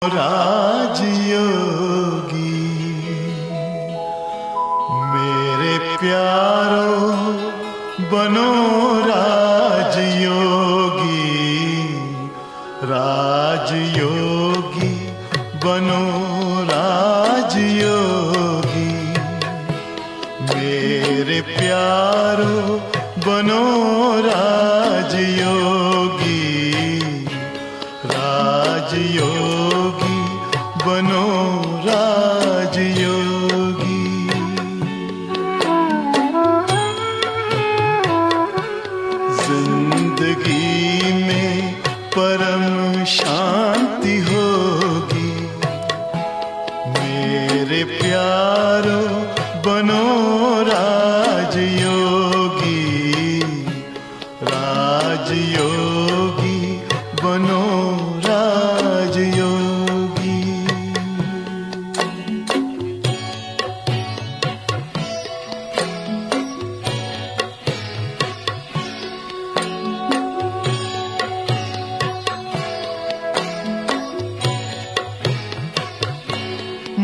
राजयोगी मेरे प्यारो बनो राजयोगी, राजयोगी बनो राजयोगी मेरे प्यारो बनो राजयोगी, राजयोगी बनो राजयोगी। जिंदगी में परम शांति होगी मेरे प्यारो बनो राजयोगी, राजयोगी बनो राजयोगी।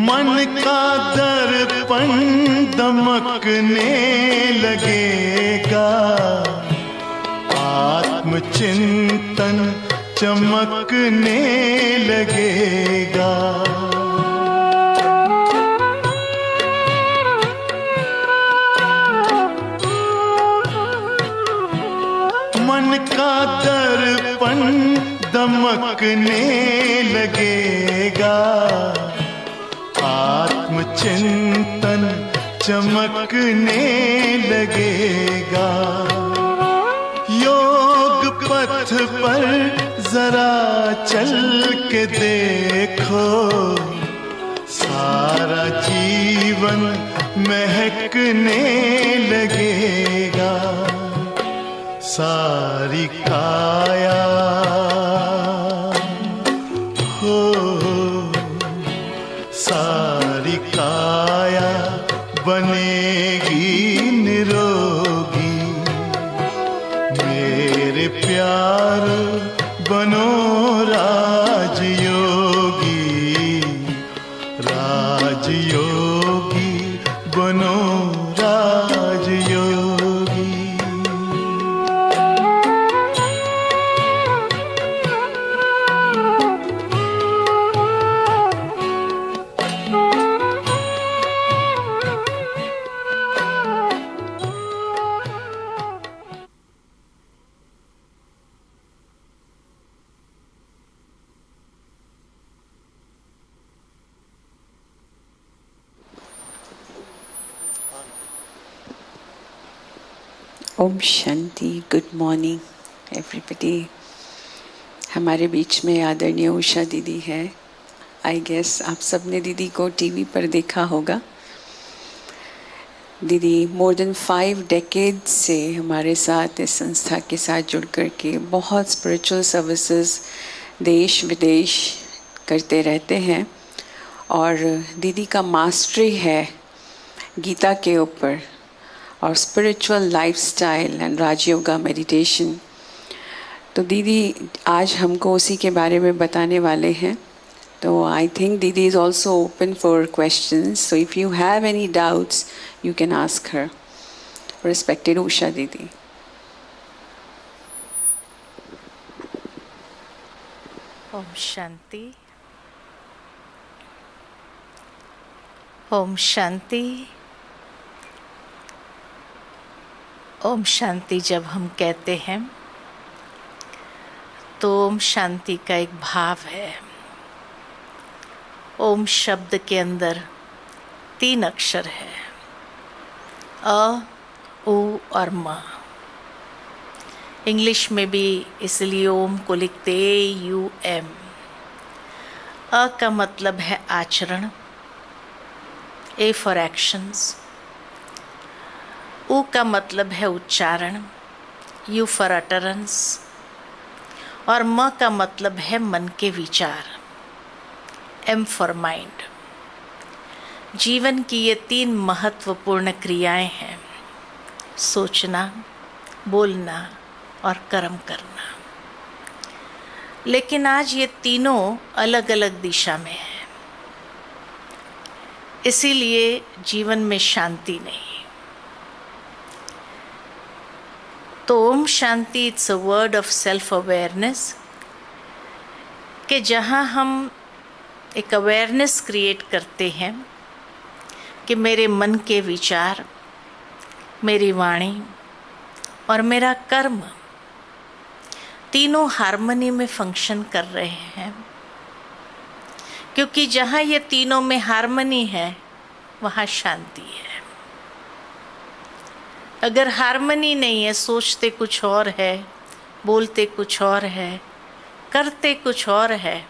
मन का दर्पण दमकने लगेगा, आत्मचिंतन चमकने लगेगा। मन का दर्पण दमकने लगेगा, आत्मचिंतन चमकने लगेगा। योग पथ पर जरा चल के देखो, सारा जीवन महकने लगेगा। सारी काया हो, सारी काया बनेगी निरोगी मेरे प्यार बनो राजयोगी, राजयोगी बनो राजयोगी। ओम शांति। Good morning everybody. हमारे बीच में आदरणीय उषा दीदी है। आई गेस आप सबने दीदी को टीवी पर देखा होगा। दीदी मोर देन 5 डेकेड से हमारे साथ इस संस्था के साथ जुड़ कर के बहुत स्पिरिचुअल सर्विसेज देश विदेश करते रहते हैं, और दीदी का मास्टरी है गीता के ऊपर और spiritual lifestyle and Rajyoga meditation. तो दीदी आज हमको उसी के बारे में बताने वाले हैं। तो आई थिंक दीदी is also open for questions, so if you have any doubts you can ask her. Respected Usha दीदी। ओम शांति। ओम शांति। ओम शांति जब हम कहते हैं तो ओम शांति का एक भाव है। ओम शब्द के अंदर 3 अक्षर है, अ, उ और म। इंग्लिश में भी इसलिए ओम को लिखते AUM। अ का मतलब है आचरण, A फॉर एक्शंस। उ का मतलब है उच्चारण, U फॉर अटरेंस। और म का मतलब है मन के विचार, M फॉर माइंड। जीवन की ये 3 महत्वपूर्ण क्रियाएं हैं, सोचना, बोलना और कर्म करना। लेकिन आज ये तीनों अलग अलग दिशा में है, इसीलिए जीवन में शांति नहीं। तो ओम शांति it's a word of self awareness, कि जहाँ हम एक अवेयरनेस क्रिएट करते हैं कि मेरे मन के विचार, मेरी वाणी और मेरा कर्म तीनों हार्मनी में फंक्शन कर रहे हैं। क्योंकि जहाँ ये तीनों में हार्मनी है वहाँ शांति है। अगर हार्मनी नहीं है, सोचते कुछ और है, बोलते कुछ और है, करते कुछ और है,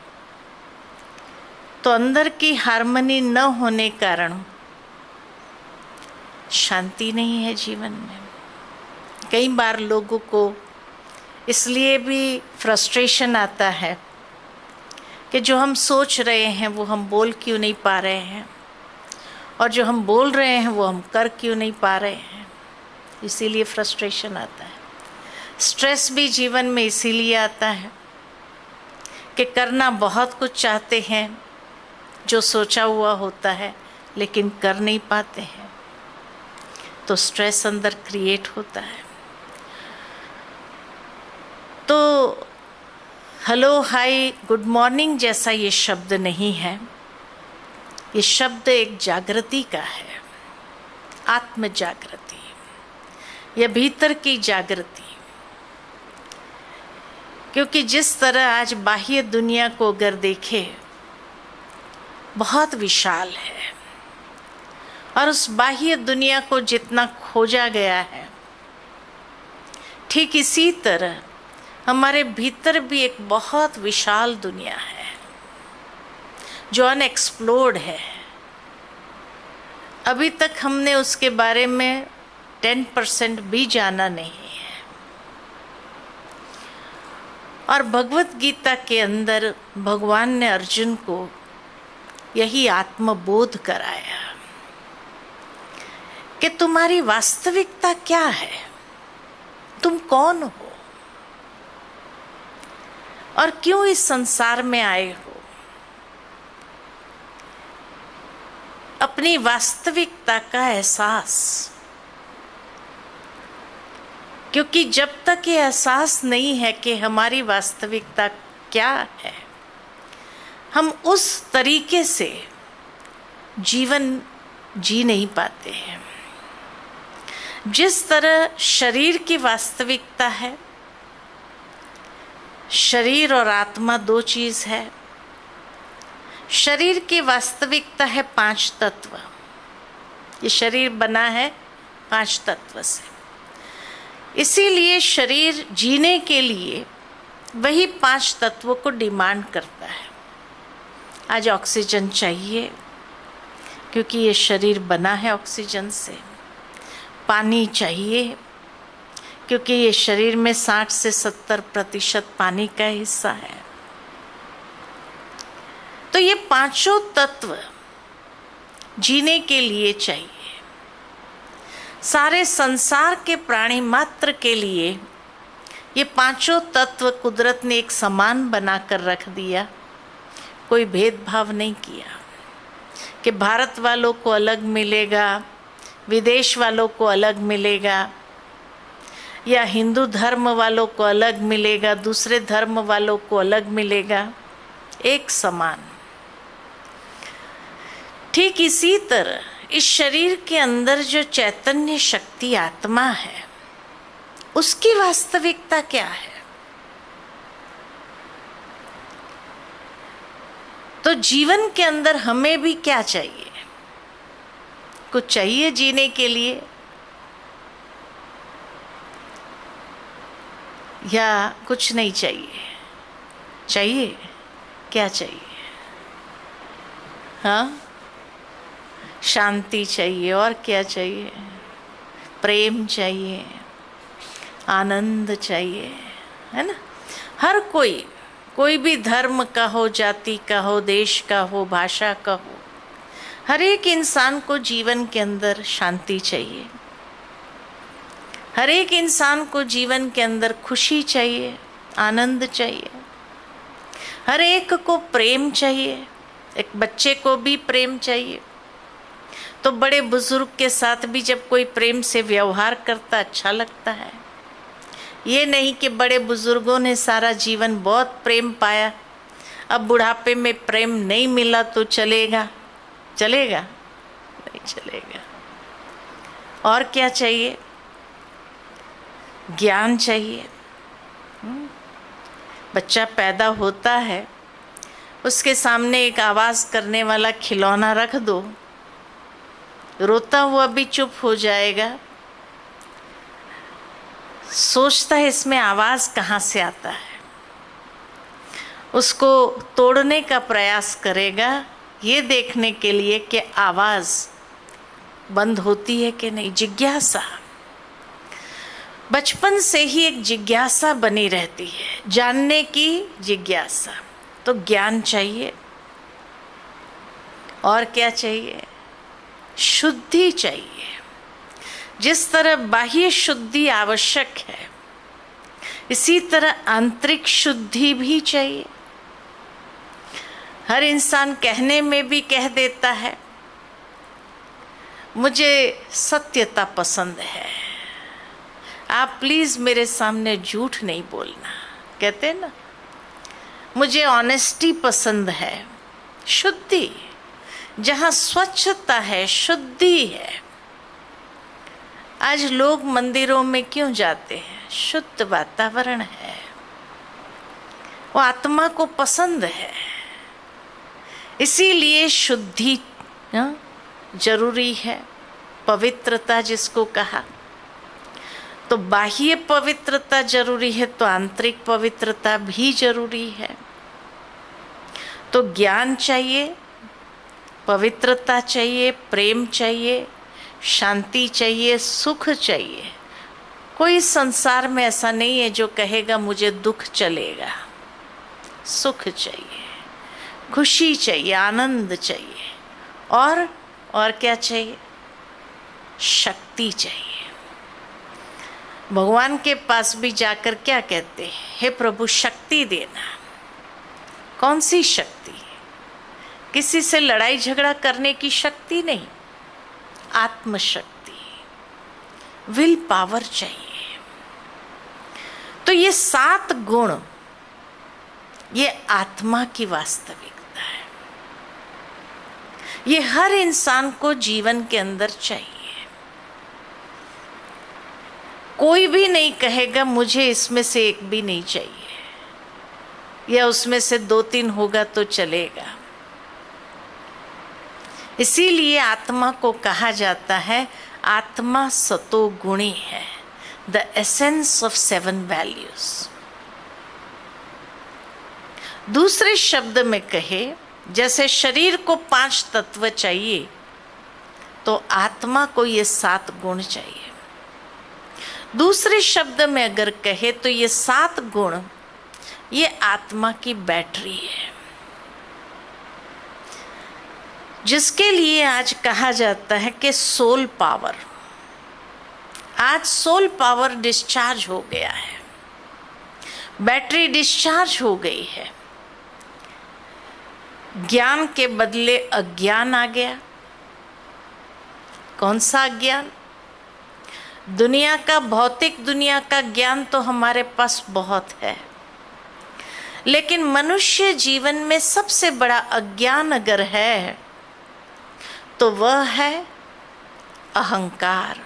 तो अंदर की हार्मनी न होने कारण शांति नहीं है जीवन में। कई बार लोगों को इसलिए भी फ्रस्ट्रेशन आता है कि जो हम सोच रहे हैं वो हम बोल क्यों नहीं पा रहे हैं, और जो हम बोल रहे हैं वो हम कर क्यों नहीं पा रहे हैं, इसीलिए फ्रस्ट्रेशन आता है। स्ट्रेस भी जीवन में इसीलिए आता है कि करना बहुत कुछ चाहते हैं, जो सोचा हुआ होता है, लेकिन कर नहीं पाते हैं, तो स्ट्रेस अंदर क्रिएट होता है। तो हेलो, हाय, गुड मॉर्निंग जैसा ये शब्द नहीं है, ये शब्द एक जागृति का है, आत्म जागृति, यह भीतर की जागृति। क्योंकि जिस तरह आज बाह्य दुनिया को अगर देखे बहुत विशाल है, और उस बाह्य दुनिया को जितना खोजा गया है, ठीक इसी तरह हमारे भीतर भी एक बहुत विशाल दुनिया है जो अनएक्सप्लोर्ड है। अभी तक हमने उसके बारे में 10% भी जाना नहीं है। और भगवत गीता के अंदर भगवान ने अर्जुन को यही आत्मबोध कराया कि तुम्हारी वास्तविकता क्या है, तुम कौन हो और क्यों इस संसार में आए हो। अपनी वास्तविकता का एहसास, क्योंकि जब तक ये एहसास नहीं है कि हमारी वास्तविकता क्या है, हम उस तरीके से जीवन जी नहीं पाते हैं। जिस तरह शरीर की वास्तविकता है, शरीर और आत्मा दो चीज है। शरीर की वास्तविकता है 5 तत्व। ये शरीर बना है 5 तत्व से, इसीलिए शरीर जीने के लिए वही 5 तत्वों को डिमांड करता है। आज ऑक्सीजन चाहिए क्योंकि ये शरीर बना है ऑक्सीजन से। पानी चाहिए क्योंकि ये शरीर में 60 से 70% पानी का हिस्सा है। तो ये 5 तत्व जीने के लिए चाहिए। सारे संसार के प्राणी मात्र के लिए ये 5 तत्व कुदरत ने एक समान बनाकर रख दिया। कोई भेदभाव नहीं किया कि भारत वालों को अलग मिलेगा, विदेश वालों को अलग मिलेगा, या हिंदू धर्म वालों को अलग मिलेगा, दूसरे धर्म वालों को अलग मिलेगा। एक समान। ठीक इसी तरह इस शरीर के अंदर जो चैतन्य शक्ति आत्मा है, उसकी वास्तविकता क्या है? तो जीवन के अंदर हमें भी क्या चाहिए? कुछ चाहिए जीने के लिए, या कुछ नहीं चाहिए? चाहिए, क्या चाहिए? हाँ, शांति चाहिए। और क्या चाहिए? प्रेम चाहिए, आनंद चाहिए, है ना। हर कोई भी धर्म का हो, जाति का हो, देश का हो, भाषा का हो, हर एक इंसान को जीवन के अंदर शांति चाहिए। हर एक इंसान को जीवन के अंदर खुशी चाहिए, आनंद चाहिए। हर एक को प्रेम चाहिए, एक बच्चे को भी प्रेम चाहिए, तो बड़े बुजुर्ग के साथ भी जब कोई प्रेम से व्यवहार करता अच्छा लगता है। ये नहीं कि बड़े बुजुर्गों ने सारा जीवन बहुत प्रेम पाया, अब बुढ़ापे में प्रेम नहीं मिला तो चलेगा? चलेगा? नहीं चलेगा। और क्या चाहिए? ज्ञान चाहिए। बच्चा पैदा होता है, उसके सामने एक आवाज़ करने वाला खिलौना रख दो, रोता हुआ भी चुप हो जाएगा, सोचता है इसमें आवाज़ कहाँ से आता है, उसको तोड़ने का प्रयास करेगा ये देखने के लिए कि आवाज़ बंद होती है कि नहीं। जिज्ञासा बचपन से ही एक जिज्ञासा बनी रहती है, जानने की जिज्ञासा। तो ज्ञान चाहिए। और क्या चाहिए? शुद्धि चाहिए। जिस तरह बाह्य शुद्धि आवश्यक है, इसी तरह आंतरिक शुद्धि भी चाहिए। हर इंसान कहने में भी कह देता है मुझे सत्यता पसंद है, आप प्लीज़ मेरे सामने झूठ नहीं बोलना, कहते हैं ना। मुझे ऑनेस्टी पसंद है, शुद्धि, जहाँ स्वच्छता है, शुद्धि है। आज लोग मंदिरों में क्यों जाते हैं? शुद्ध वातावरण है, वो आत्मा को पसंद है, इसीलिए शुद्धि जरूरी है। पवित्रता जिसको कहा, तो बाह्य पवित्रता जरूरी है तो आंतरिक पवित्रता भी जरूरी है। तो ज्ञान चाहिए, पवित्रता चाहिए, प्रेम चाहिए, शांति चाहिए, सुख चाहिए। कोई संसार में ऐसा नहीं है जो कहेगा मुझे दुख चलेगा। सुख चाहिए, खुशी चाहिए, आनंद चाहिए, और क्या चाहिए? शक्ति चाहिए। भगवान के पास भी जाकर क्या कहते हैं? हे प्रभु शक्ति देना। कौन सी शक्ति? किसी से लड़ाई झगड़ा करने की शक्ति नहीं, आत्मशक्ति, विल पावर चाहिए। तो ये 7 गुण, ये आत्मा की वास्तविकता है। ये हर इंसान को जीवन के अंदर चाहिए। कोई भी नहीं कहेगा मुझे इसमें से एक भी नहीं चाहिए, या उसमें से 2-3 होगा तो चलेगा। इसीलिए आत्मा को कहा जाता है आत्मा सतोगुणी है, द एसेंस ऑफ 7 वैल्यूज। दूसरे शब्द में कहे, जैसे शरीर को 5 तत्व चाहिए, तो आत्मा को ये 7 गुण चाहिए। दूसरे शब्द में अगर कहे तो ये 7 गुण, ये आत्मा की बैटरी है, जिसके लिए आज कहा जाता है कि सोल पावर। आज सोल पावर डिस्चार्ज हो गया है, बैटरी डिस्चार्ज हो गई है। ज्ञान के बदले अज्ञान आ गया। कौन सा अज्ञान? दुनिया का, भौतिक दुनिया का ज्ञान तो हमारे पास बहुत है, लेकिन मनुष्य जीवन में सबसे बड़ा अज्ञान अगर है तो वह है अहंकार।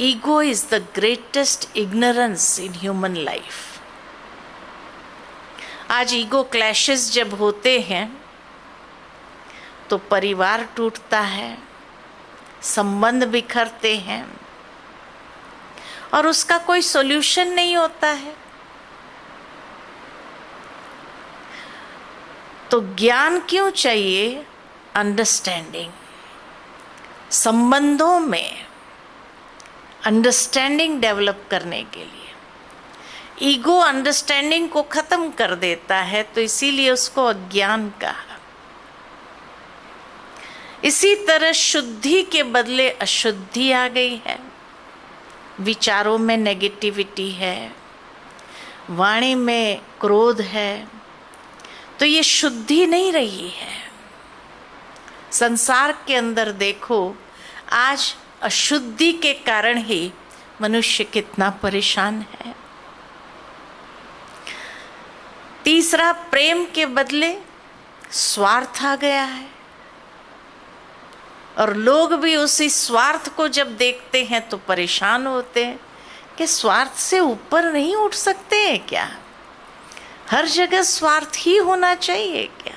Ego is the greatest ignorance in human life. आज ईगो क्लैशेस जब होते हैं तो परिवार टूटता है, संबंध बिखरते हैं, और उसका कोई सॉल्यूशन नहीं होता है। तो ज्ञान क्यों चाहिए? अंडरस्टैंडिंग, संबंधों में अंडरस्टैंडिंग डेवलप करने के लिए। ईगो अंडरस्टैंडिंग को खत्म कर देता है, तो इसीलिए उसको अज्ञान कहा। इसी तरह शुद्धि के बदले अशुद्धि आ गई है। विचारों में नेगेटिविटी है, वाणी में क्रोध है, तो ये शुद्धि नहीं रही है। संसार के अंदर देखो, आज अशुद्धि के कारण ही मनुष्य कितना परेशान है। तीसरा, प्रेम के बदले स्वार्थ आ गया है, और लोग भी उसी स्वार्थ को जब देखते हैं तो परेशान होते हैं कि स्वार्थ से ऊपर नहीं उठ सकते हैं क्या? हर जगह स्वार्थ ही होना चाहिए क्या?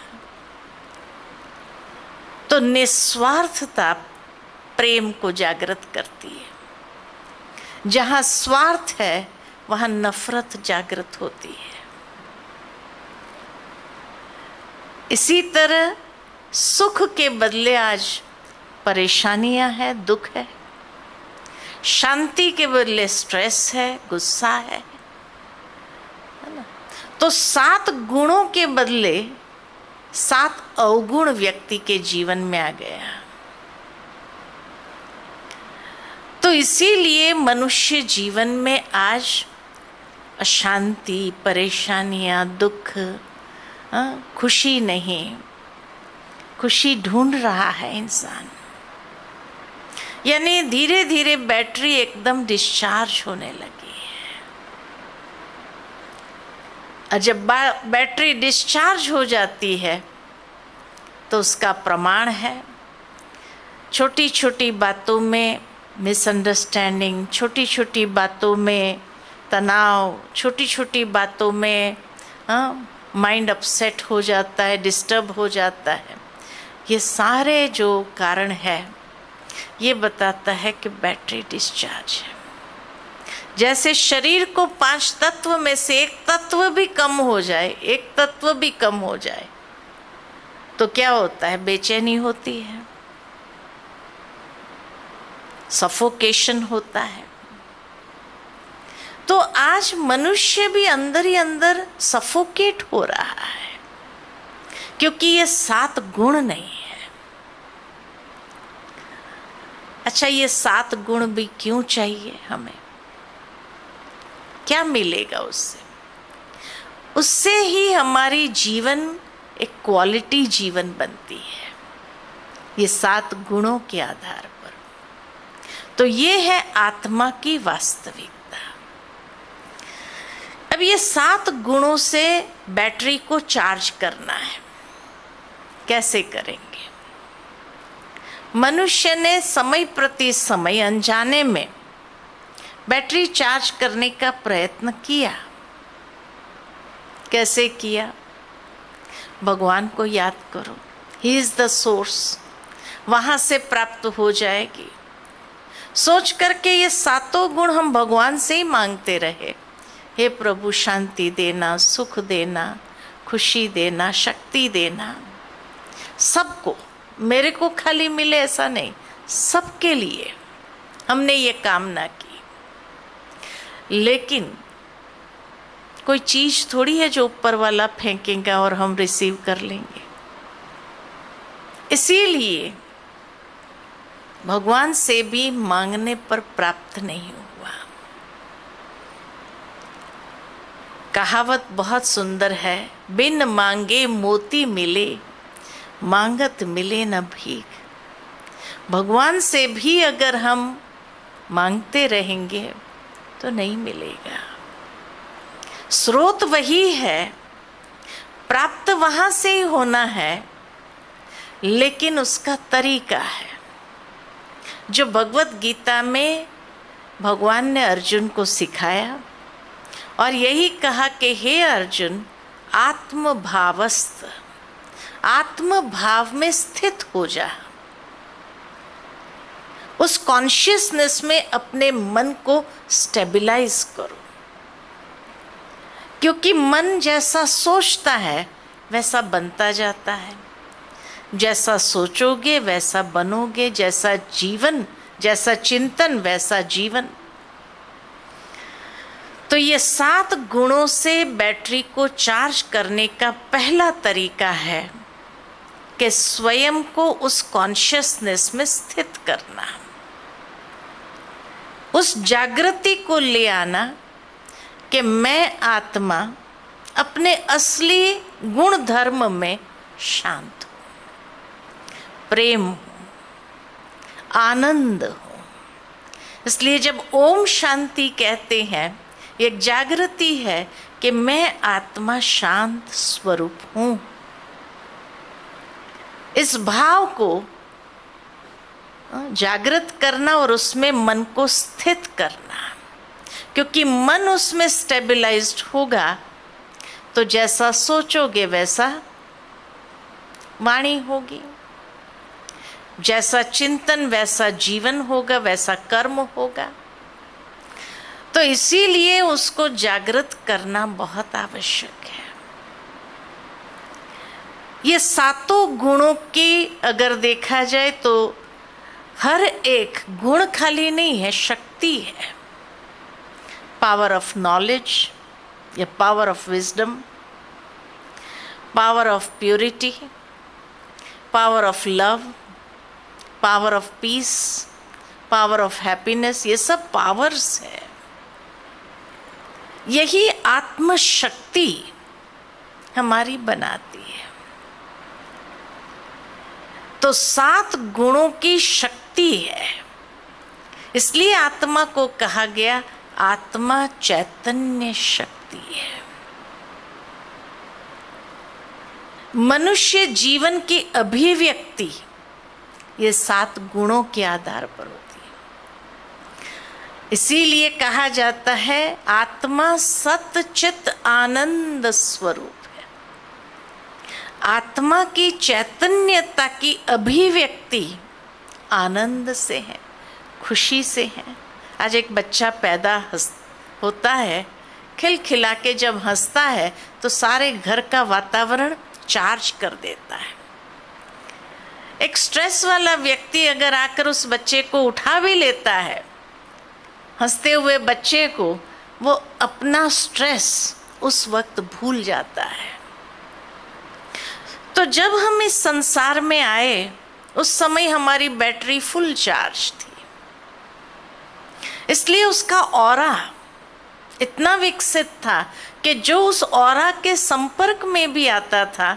तो निस्वार्थता प्रेम को जागृत करती है। जहां स्वार्थ है वहां नफरत जागृत होती है। इसी तरह सुख के बदले आज परेशानियां हैं, दुख है। शांति के बदले स्ट्रेस है, गुस्सा है ना? तो 7 गुणों के बदले 7 अवगुण व्यक्ति के जीवन में आ गया। तो इसीलिए मनुष्य जीवन में आज अशांति, परेशानियां, दुख, खुशी नहीं, खुशी ढूंढ रहा है इंसान। यानी धीरे धीरे बैटरी एकदम डिस्चार्ज होने लगी है। और जब बैटरी डिस्चार्ज हो जाती है तो उसका प्रमाण है छोटी छोटी बातों में मिसअंडरस्टैंडिंग, छोटी छोटी बातों में तनाव, छोटी छोटी बातों में माइंड अपसेट हो जाता है, डिस्टर्ब हो जाता है। ये सारे जो कारण है ये बताता है कि बैटरी डिस्चार्ज है। जैसे शरीर को 5 तत्व में से एक तत्व भी कम हो जाए, एक तत्व भी कम हो जाए तो क्या होता है? बेचैनी होती है, सफोकेशन होता है। तो आज मनुष्य भी अंदर ही अंदर सफोकेट हो रहा है, क्योंकि ये 7 गुण नहीं है। अच्छा, ये 7 गुण भी क्यों चाहिए हमें? क्या मिलेगा उससे? उससे ही हमारी जीवन एक क्वालिटी जीवन बनती है, ये 7 गुणों के आधार पर। तो ये है आत्मा की वास्तविकता। अब ये 7 गुणों से बैटरी को चार्ज करना है। कैसे करेंगे? मनुष्य ने समय प्रति समय अनजाने में बैटरी चार्ज करने का प्रयत्न किया। कैसे किया? भगवान को याद करो, ही इज द सोर्स, वहां से प्राप्त हो जाएगी। सोच करके ये 7 गुण हम भगवान से ही मांगते रहे। हे प्रभु, शांति देना, सुख देना, खुशी देना, शक्ति देना, सबको। मेरे को खाली मिले ऐसा नहीं, सबके लिए हमने ये कामना की। लेकिन कोई चीज थोड़ी है जो ऊपर वाला फेंकेगा और हम रिसीव कर लेंगे। इसीलिए भगवान से भी मांगने पर प्राप्त नहीं हुआ। कहावत बहुत सुंदर है, बिन मांगे मोती मिले, मांगत मिले न भीख। भगवान से भी अगर हम मांगते रहेंगे तो नहीं मिलेगा। स्रोत वही है, प्राप्त वहां से ही होना है, लेकिन उसका तरीका है जो भगवत गीता में भगवान ने अर्जुन को सिखाया। और यही कहा कि हे अर्जुन, आत्मभावस्थ, आत्म भाव में स्थित हो जा। उस कॉन्शियसनेस में अपने मन को स्टेबलाइज करो, क्योंकि मन जैसा सोचता है वैसा बनता जाता है। जैसा सोचोगे वैसा बनोगे, जैसा जीवन, जैसा चिंतन वैसा जीवन। तो ये 7 गुणों से बैटरी को चार्ज करने का पहला तरीका है कि स्वयं को उस कॉन्शियसनेस में स्थित करना, उस जागृति को ले आना कि मैं आत्मा अपने असली गुण धर्म में शांत हो, प्रेम हो, आनंद हो। इसलिए जब ओम शांति कहते हैं, एक जागृति है कि मैं आत्मा शांत स्वरूप हूं। इस भाव को जागृत करना और उसमें मन को स्थित करना, क्योंकि मन उसमें स्टेबलाइज्ड होगा तो जैसा सोचोगे वैसा वाणी होगी, जैसा चिंतन वैसा जीवन होगा, वैसा कर्म होगा। तो इसीलिए उसको जागृत करना बहुत आवश्यक है। ये सातों गुणों की अगर देखा जाए तो हर एक गुण खाली नहीं है, शक्ति है। पावर ऑफ नॉलेज या power of wisdom, power of purity, power of love, power of peace, power of happiness, ये सब पावर्स है। यही आत्मशक्ति हमारी बनाती है। तो 7 गुणों की शक्ति है, इसलिए आत्मा को कहा गया आत्मा चैतन्य शक्ति है। मनुष्य जीवन की अभिव्यक्ति ये 7 गुणों के आधार पर होती है। इसीलिए कहा जाता है आत्मा सत चित आनंद स्वरूप है। आत्मा की चैतन्यता की अभिव्यक्ति आनंद से है, खुशी से है। आज एक बच्चा पैदा होता है, खिलखिला के जब हंसता है तो सारे घर का वातावरण चार्ज कर देता है। एक स्ट्रेस वाला व्यक्ति अगर आकर उस बच्चे को उठा भी लेता है, हंसते हुए बच्चे को, वो अपना स्ट्रेस उस वक्त भूल जाता है। तो जब हम इस संसार में आए उस समय हमारी बैटरी फुल चार्ज थी, इसलिए उसका ऑरा इतना विकसित था कि जो उस ऑरा के संपर्क में भी आता था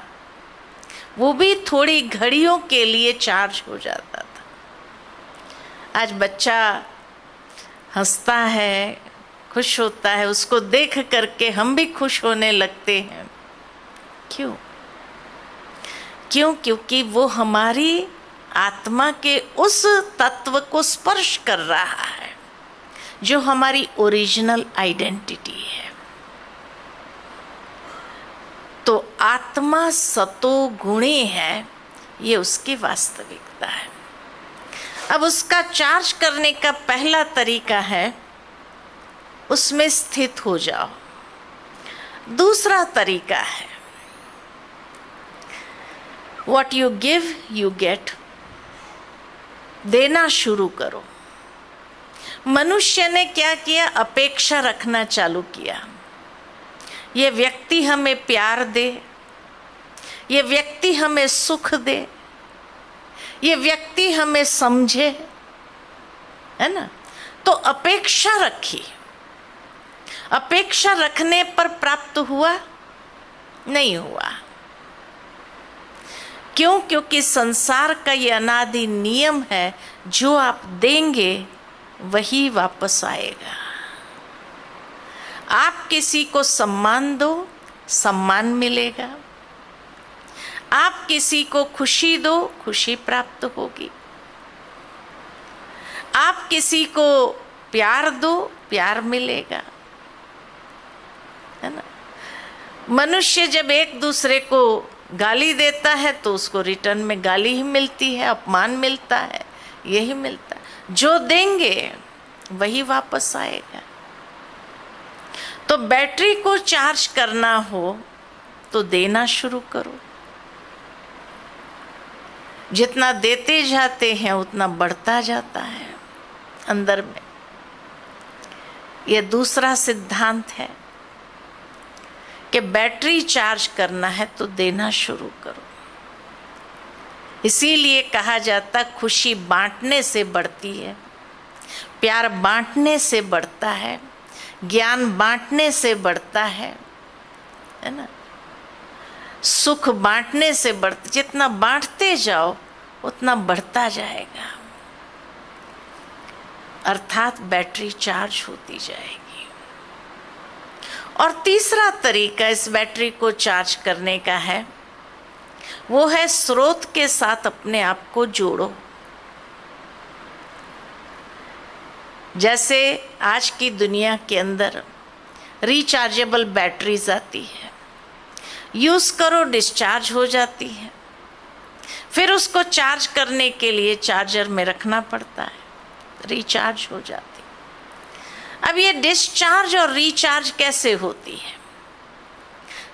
वो भी थोड़ी घड़ियों के लिए चार्ज हो जाता था। आज बच्चा हंसता है, खुश होता है, उसको देख करके हम भी खुश होने लगते हैं। क्यों? क्योंकि वो हमारी आत्मा के उस तत्व को स्पर्श कर रहा है जो हमारी ओरिजिनल आइडेंटिटी है। तो आत्मा सतो गुणी है, ये उसकी वास्तविकता है। अब उसका चार्ज करने का पहला तरीका है उसमें स्थित हो जाओ। दूसरा तरीका है What you give, you get। देना शुरू करो। मनुष्य ने क्या किया? अपेक्षा रखना चालू किया। ये व्यक्ति हमें प्यार दे, ये व्यक्ति हमें सुख दे, ये व्यक्ति हमें समझे, है ना? तो अपेक्षा रखी। अपेक्षा रखने पर प्राप्त हुआ? नहीं हुआ। क्यों? क्योंकि संसार का ये अनादि नियम है, जो आप देंगे वही वापस आएगा। आप किसी को सम्मान दो, सम्मान मिलेगा। आप किसी को खुशी दो, खुशी प्राप्त होगी। आप किसी को प्यार दो, प्यार मिलेगा, है ना? मनुष्य जब एक दूसरे को गाली देता है तो उसको रिटर्न में गाली ही मिलती है, अपमान मिलता है, यही मिलता है। जो देंगे वही वापस आएगा। तो बैटरी को चार्ज करना हो तो देना शुरू करो। जितना देते जाते हैं उतना बढ़ता जाता है अंदर में। यह दूसरा सिद्धांत है कि बैटरी चार्ज करना है तो देना शुरू करो। इसीलिए कहा जाता खुशी बांटने से बढ़ती है, प्यार बांटने से बढ़ता है, ज्ञान बांटने से बढ़ता है ना? सुख बांटने से बढ़ता, जितना बांटते जाओ उतना बढ़ता जाएगा, अर्थात बैटरी चार्ज होती जाएगी। और तीसरा तरीका इस बैटरी को चार्ज करने का है, वो है स्रोत के साथ अपने आप को जोड़ो। जैसे आज की दुनिया के अंदर रिचार्जेबल बैटरीज आती है, यूज़ करो डिस्चार्ज हो जाती है, फिर उसको चार्ज करने के लिए चार्जर में रखना पड़ता है, रिचार्ज हो जाती है। अब ये डिस्चार्ज और रिचार्ज कैसे होती है?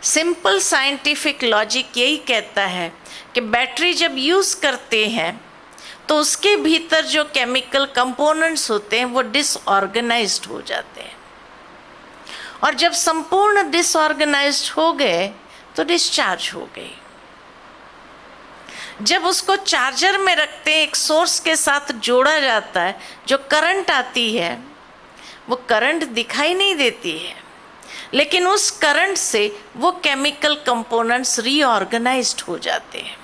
सिंपल साइंटिफिक लॉजिक यही कहता है कि बैटरी जब यूज़ करते हैं तो उसके भीतर जो केमिकल कंपोनेंट्स होते हैं वो डिसऑर्गेनाइज्ड हो जाते हैं, और जब संपूर्ण डिसऑर्गेनाइज्ड हो गए तो डिस्चार्ज हो गई। जब उसको चार्जर में रखते हैं, एक सोर्स के साथ जोड़ा जाता है, जो करंट आती है वो करंट दिखाई नहीं देती है, लेकिन उस करंट से वो केमिकल कंपोनेंट्स रीऑर्गेनाइज्ड हो जाते हैं,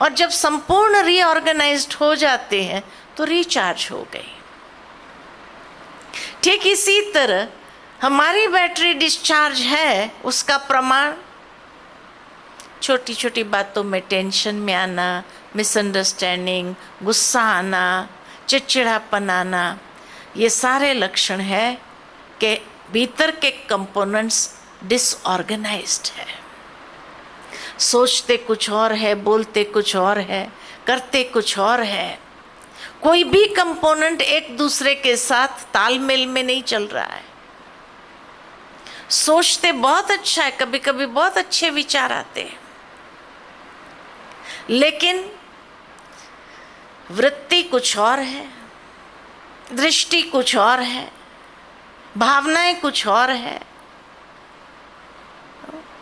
और जब संपूर्ण रीऑर्गेनाइज्ड हो जाते हैं तो रिचार्ज हो गई। ठीक इसी तरह हमारी बैटरी डिस्चार्ज है, उसका प्रमाण छोटी छोटी बातों में टेंशन में आना, मिसअंडरस्टैंडिंग, गुस्सा आना, चिड़चिड़ापन आना, ये सारे लक्षण है कि भीतर के कंपोनेंट्स डिसऑर्गेनाइज्ड है। सोचते कुछ और है, बोलते कुछ और है, करते कुछ और है, कोई भी कंपोनेंट एक दूसरे के साथ तालमेल में नहीं चल रहा है। सोचते बहुत अच्छा है, कभी कभी बहुत अच्छे विचार आते हैं, लेकिन वृत्ति कुछ और है, दृष्टि कुछ और है, भावनाएं कुछ और है,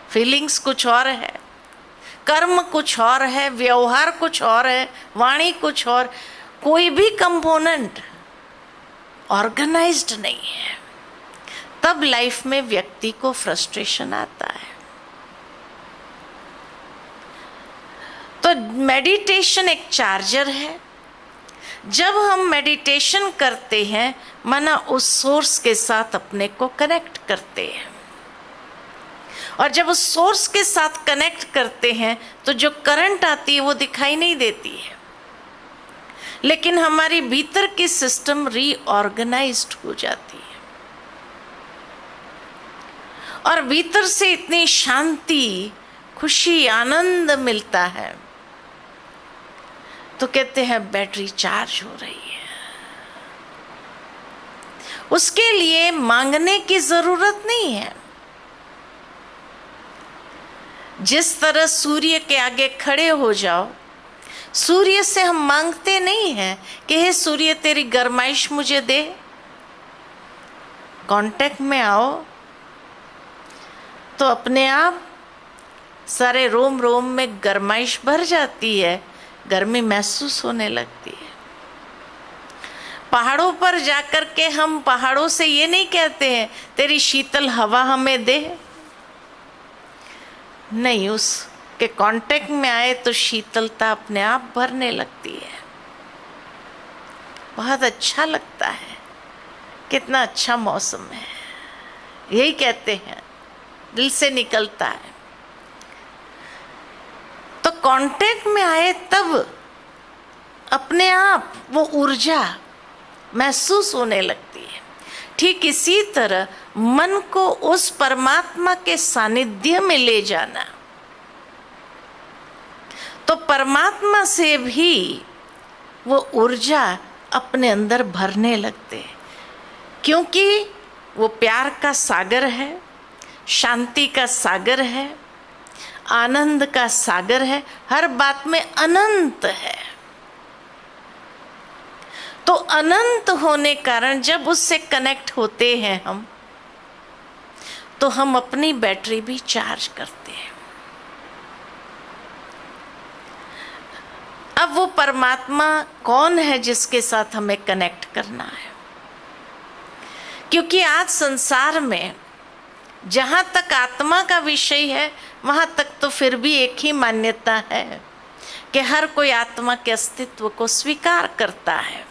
फीलिंग्स कुछ और है, कर्म कुछ और है, व्यवहार कुछ और है, वाणी कुछ और, कोई भी कंपोनेंट ऑर्गेनाइज्ड नहीं है। तब लाइफ में व्यक्ति को फ्रस्ट्रेशन आता है। तो मेडिटेशन एक चार्जर है। जब हम मेडिटेशन करते हैं, माना उस सोर्स के साथ अपने को कनेक्ट करते हैं, और जब उस सोर्स के साथ कनेक्ट करते हैं तो जो करंट आती है वो दिखाई नहीं देती है, लेकिन हमारी भीतर की सिस्टम रीऑर्गेनाइज्ड हो जाती है, और भीतर से इतनी शांति, खुशी, आनंद मिलता है, तो कहते हैं बैटरी चार्ज हो रही है। उसके लिए मांगने की जरूरत नहीं है। जिस तरह सूर्य के आगे खड़े हो जाओ, सूर्य से हम मांगते नहीं हैं कि हे सूर्य तेरी गरमाइश मुझे दे। कांटेक्ट में आओ तो अपने आप सारे रोम रोम में गरमाइश भर जाती है, गर्मी महसूस होने लगती है। पहाड़ों पर जाकर के हम पहाड़ों से ये नहीं कहते हैं तेरी शीतल हवा हमें दे, नहीं, उसके कांटेक्ट में आए तो शीतलता अपने आप भरने लगती है। बहुत अच्छा लगता है, कितना अच्छा मौसम है, यही कहते हैं, दिल से निकलता है। तो कांटेक्ट में आए तब अपने आप वो ऊर्जा महसूस होने लगती है। ठीक इसी तरह मन को उस परमात्मा के सानिध्य में ले जाना, तो परमात्मा से भी वो ऊर्जा अपने अंदर भरने लगते हैं, क्योंकि वो प्यार का सागर है, शांति का सागर है, आनंद का सागर है, हर बात में अनंत है। तो अनंत होने कारण जब उससे कनेक्ट होते हैं हम, तो हम अपनी बैटरी भी चार्ज करते हैं। अब वो परमात्मा कौन है जिसके साथ हमें कनेक्ट करना है? क्योंकि आज संसार में जहाँ तक आत्मा का विषय है, वहाँ तक तो फिर भी एक ही मान्यता है कि हर कोई आत्मा के अस्तित्व को स्वीकार करता है।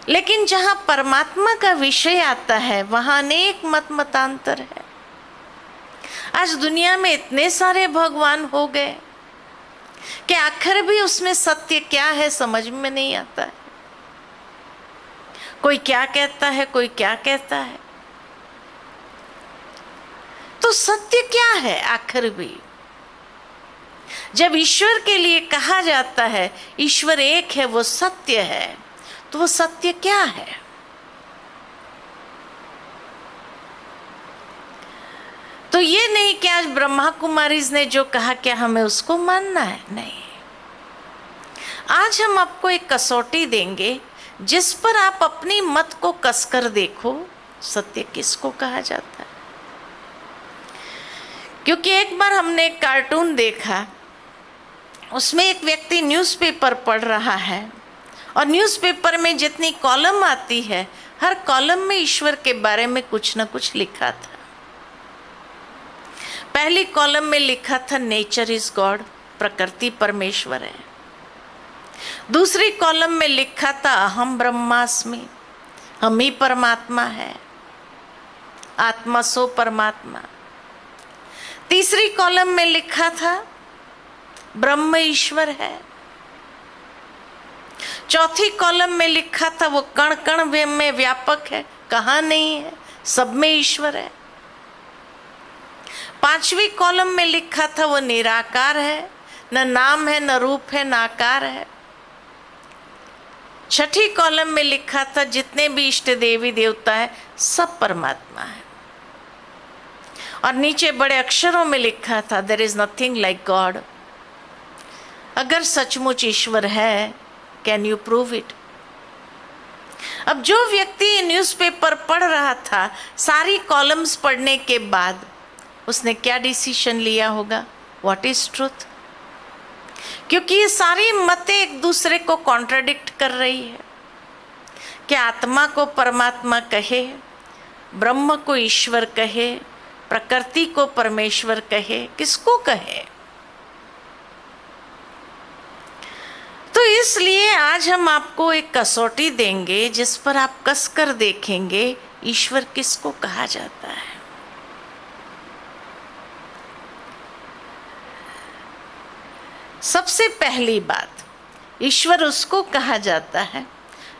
लेकिन जहाँ परमात्मा का विषय आता है वहाँ अनेक मतांतर है। आज दुनिया में इतने सारे भगवान हो गए कि आखिर भी उसमें सत्य क्या है समझ में नहीं आता है। कोई क्या कहता है, कोई क्या कहता है। तो सत्य क्या है आखिर भी? जब ईश्वर के लिए कहा जाता है ईश्वर एक है, वो सत्य है, तो वो सत्य क्या है? तो ये नहीं कि आज ब्रह्मा कुमारीज ने जो कहा क्या हमें उसको मानना है, नहीं। आज हम आपको एक कसौटी देंगे जिस पर आप अपनी मत को कसकर देखो सत्य किसको कहा जाता है। क्योंकि एक बार हमने एक कार्टून देखा, उसमें एक व्यक्ति न्यूज़पेपर पढ़ रहा है और न्यूज़पेपर में जितनी कॉलम आती है हर कॉलम में ईश्वर के बारे में कुछ न कुछ लिखा था। पहली कॉलम में लिखा था नेचर इज गॉड, प्रकृति परमेश्वर है। दूसरी कॉलम में लिखा था अहम ब्रह्मास्मि, हम ही परमात्मा है, आत्मा सो परमात्मा। तीसरी कॉलम में लिखा था ब्रह्म ईश्वर है। चौथी कॉलम में लिखा था वो कण कण में व्यापक है, कहाँ नहीं है, सब में ईश्वर है। पांचवी कॉलम में लिखा था वो निराकार है, न नाम है, न रूप है, न आकार है। छठी कॉलम में लिखा था जितने भी इष्ट देवी देवता है सब परमात्मा है। और नीचे बड़े अक्षरों में लिखा था there is nothing like God. अगर सचमुच ईश्वर है, कैन यू प्रूव इट? अब जो व्यक्ति न्यूज़पेपर पढ़ रहा था, सारी कॉलम्स पढ़ने के बाद उसने क्या डिसीजन लिया होगा? What is truth? क्योंकि ये सारी मतें एक दूसरे को कॉन्ट्राडिक्ट कर रही है कि आत्मा को परमात्मा कहे, ब्रह्म को ईश्वर कहे, प्रकृति को परमेश्वर कहे, किसको कहे? तो इसलिए आज हम आपको एक कसौटी देंगे जिस पर आप कसकर देखेंगे ईश्वर किसको कहा जाता है। सबसे पहली बात, ईश्वर उसको कहा जाता है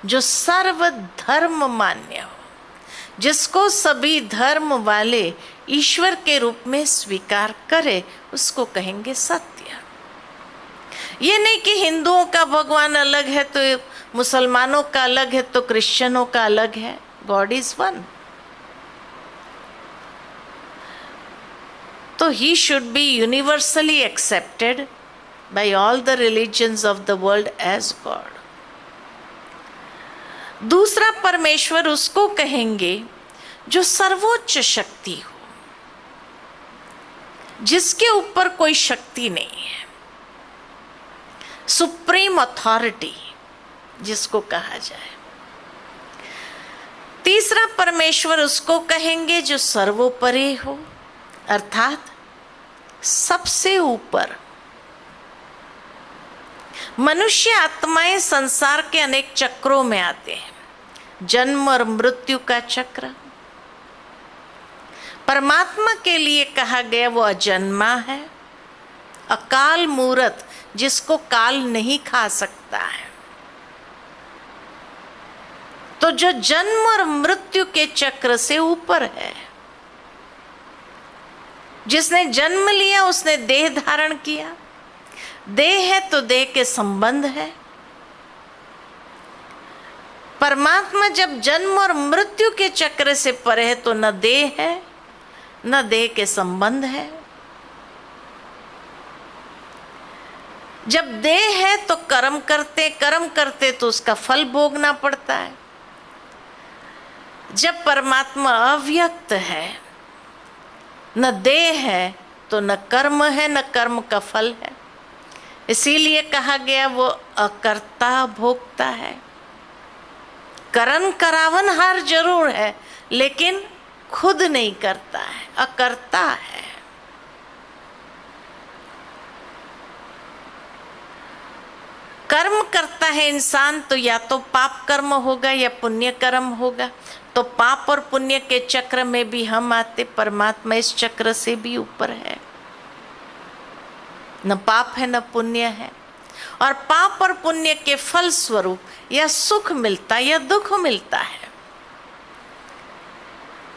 जो सर्व धर्म मान्य हो, जिसको सभी धर्म वाले ईश्वर के रूप में स्वीकार करे, उसको कहेंगे सत्य। ये नहीं कि हिंदुओं का भगवान अलग है तो मुसलमानों का अलग है तो क्रिश्चियनों का अलग है। God is one. तो he should be universally accepted by all the religions of the world as God. दूसरा परमेश्वर उसको कहेंगे जो सर्वोच्च शक्ति हो, जिसके ऊपर कोई शक्ति नहीं है, सुप्रीम अथॉरिटी जिसको कहा जाए। तीसरा परमेश्वर उसको कहेंगे जो सर्वोपरि हो, अर्थात सबसे ऊपर। मनुष्य आत्माएं संसार के अनेक चक्रों में आते हैं, जन्म और मृत्यु का चक्र। परमात्मा के लिए कहा गया वो अजन्मा है, अकाल मूरत, जिसको काल नहीं खा सकता है। तो जो जन्म और मृत्यु के चक्र से ऊपर है, जिसने जन्म लिया उसने देह धारण किया, देह है तो देह के संबंध है। परमात्मा जब जन्म और मृत्यु के चक्र से परे है तो न देह है न देह के संबंध है। जब देह है तो कर्म करते तो उसका फल भोगना पड़ता है। जब परमात्मा अव्यक्त है, न देह है तो न कर्म है न कर्म का फल है। इसीलिए कहा गया वो अकर्ता भोक्ता है। करन करावनहार जरूर है लेकिन खुद नहीं करता है, अकर्ता है। कर्म करता है इंसान तो या तो पाप कर्म होगा या पुण्य कर्म होगा। तो पाप और पुण्य के चक्र में भी हम आते, परमात्मा इस चक्र से भी ऊपर है, न पाप है न पुण्य है। और पाप और पुण्य के फल स्वरूप या सुख मिलता या दुख मिलता है।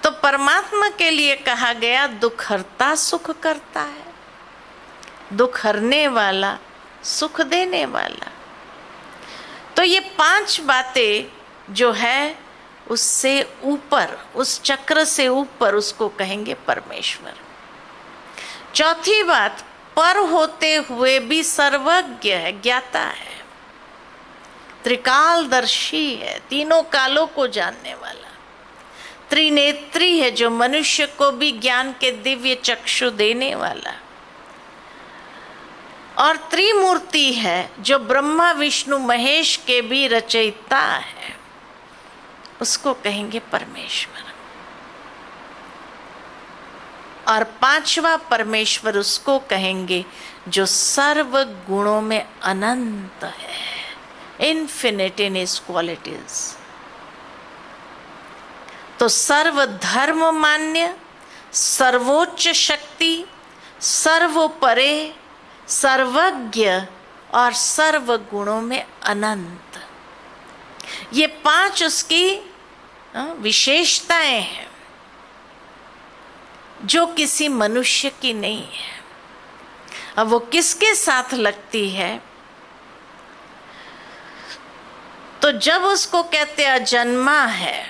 तो परमात्मा के लिए कहा गया दुख हरता सुख करता है, दुख हरने वाला सुख देने वाला। तो ये 5 बातें जो है उससे ऊपर, उस चक्र से ऊपर, उसको कहेंगे परमेश्वर। चौथी बात, पर होते हुए भी सर्वज्ञ है, ज्ञाता है, त्रिकालदर्शी है, तीनों कालों को जानने वाला, त्रिनेत्री है, जो मनुष्य को भी ज्ञान के दिव्य चक्षु देने वाला, और त्रिमूर्ति है, जो ब्रह्मा विष्णु महेश के भी रचयिता है, उसको कहेंगे परमेश्वर। और 5वां परमेश्वर उसको कहेंगे जो सर्व गुणों में अनंत है, इन्फिनिट इन हिज क्वालिटीज। तो सर्व धर्म मान्य, सर्वोच्च शक्ति, सर्वोपरे, सर्वज्ञ और सर्व गुणों में अनंत, ये 5 उसकी विशेषताएं हैं जो किसी मनुष्य की नहीं है। अब वो किसके साथ लगती है? तो जब उसको कहते अजन्मा है,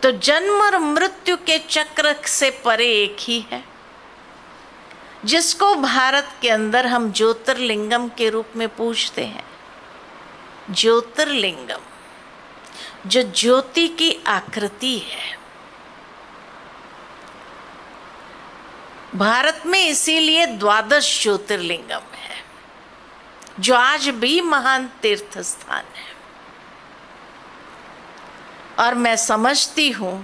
तो जन्म और मृत्यु के चक्र से परे एक ही है, जिसको भारत के अंदर हम ज्योतिर्लिंगम के रूप में पूजते हैं। ज्योतिर्लिंगम, जो ज्योति की आकृति है। भारत में इसीलिए 12 ज्योतिर्लिंगम है, जो आज भी महान तीर्थ स्थान है। और मैं समझती हूं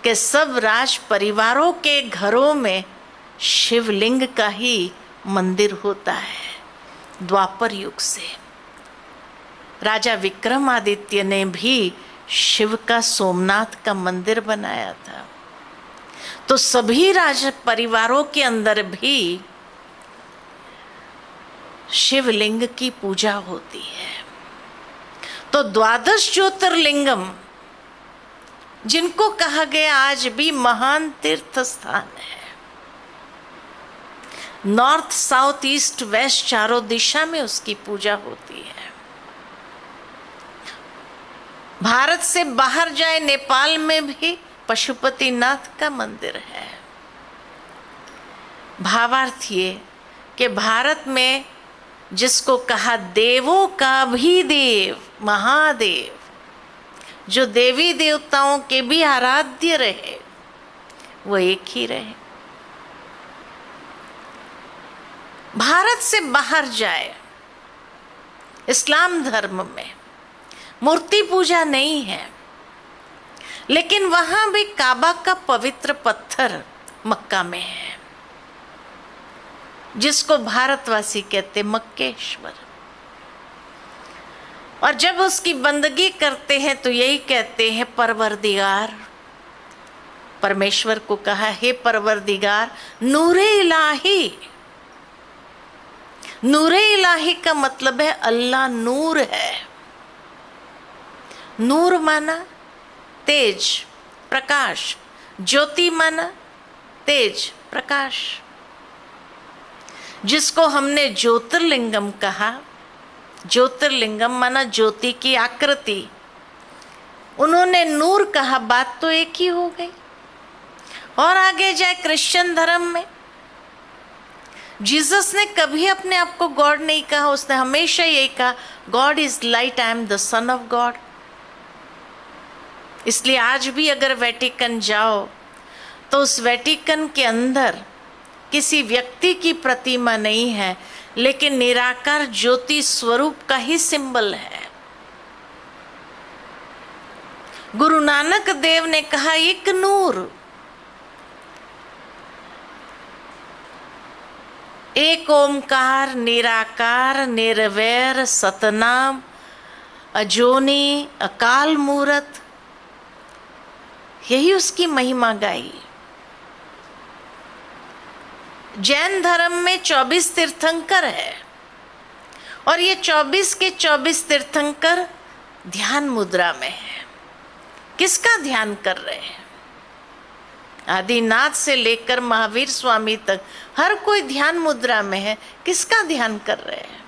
कि सब राज परिवारों के घरों में शिवलिंग का ही मंदिर होता है। द्वापर युग से राजा विक्रमादित्य ने भी शिव का सोमनाथ का मंदिर बनाया था। तो सभी राज परिवारों के अंदर भी शिवलिंग की पूजा होती है। तो 12 ज्योतिर्लिंगम, जिनको कहा गया आज भी महान तीर्थ स्थान है, नॉर्थ साउथ ईस्ट वेस्ट चारों दिशा में उसकी पूजा होती है। भारत से बाहर जाए, नेपाल में भी पशुपतिनाथ का मंदिर है। भावार्थ ये कि भारत में जिसको कहा देवों का भी देव, महादेव, जो देवी देवताओं के भी आराध्य रहे, वो एक ही रहे। भारत से बाहर जाए, इस्लाम धर्म में मूर्ति पूजा नहीं है, लेकिन वहां भी काबा का पवित्र पत्थर मक्का में है, जिसको भारतवासी कहते मक्केश्वर। और जब उसकी बंदगी करते हैं तो यही कहते हैं परवरदिगार। परमेश्वर को कहा, हे परवरदिगार, नूरे इलाही। नूरे इलाही का मतलब है अल्लाह नूर है। नूर माना तेज, प्रकाश। ज्योति माना तेज, प्रकाश। जिसको हमने ज्योतिर्लिंगम कहा। ज्योतिर्लिंगम माना ज्योति की आकृति। उन्होंने नूर कहा, बात तो एक ही हो गई। और आगे जाए क्रिश्चियन धर्म में, जीसस ने कभी अपने आप को गॉड नहीं कहा, उसने हमेशा यही कहा, God is light, I am the son of God. इसलिए आज भी अगर वेटिकन जाओ तो उस वेटिकन के अंदर किसी व्यक्ति की प्रतिमा नहीं है, लेकिन निराकार ज्योति स्वरूप का ही सिंबल है। गुरु नानक देव ने कहा, एक नूर। एक ओमकार निराकार निर्वैर सतनाम अजोनी अकाल मूरत, यही उसकी महिमा गाई। जैन धर्म में 24 तीर्थंकर है और ये 24 के 24 तीर्थंकर ध्यान मुद्रा में है। किसका ध्यान कर रहे हैं? आदिनाथ से लेकर महावीर स्वामी तक हर कोई ध्यान मुद्रा में है। किसका ध्यान कर रहे हैं?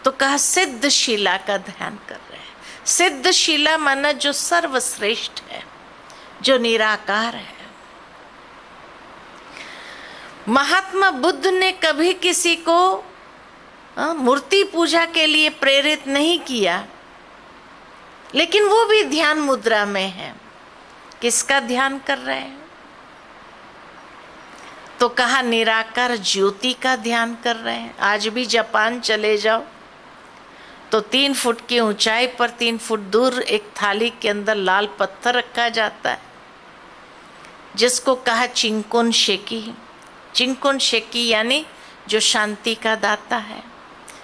तो कहा सिद्ध शिला का ध्यान कर रहे हैं। सिद्ध शिला माना जो सर्वश्रेष्ठ है, जो निराकार है। महात्मा बुद्ध ने कभी किसी को मूर्ति पूजा के लिए प्रेरित नहीं किया, लेकिन वो भी ध्यान मुद्रा में है। किसका ध्यान कर रहे हैं? तो कहा निराकार ज्योति का ध्यान कर रहे हैं। आज भी जापान चले जाओ तो 3 फुट की ऊंचाई पर 3 फुट दूर एक थाली के अंदर लाल पत्थर रखा जाता है, जिसको कहा चिंकुन शेकी। चिंकुन शेकी यानी जो शांति का दाता है,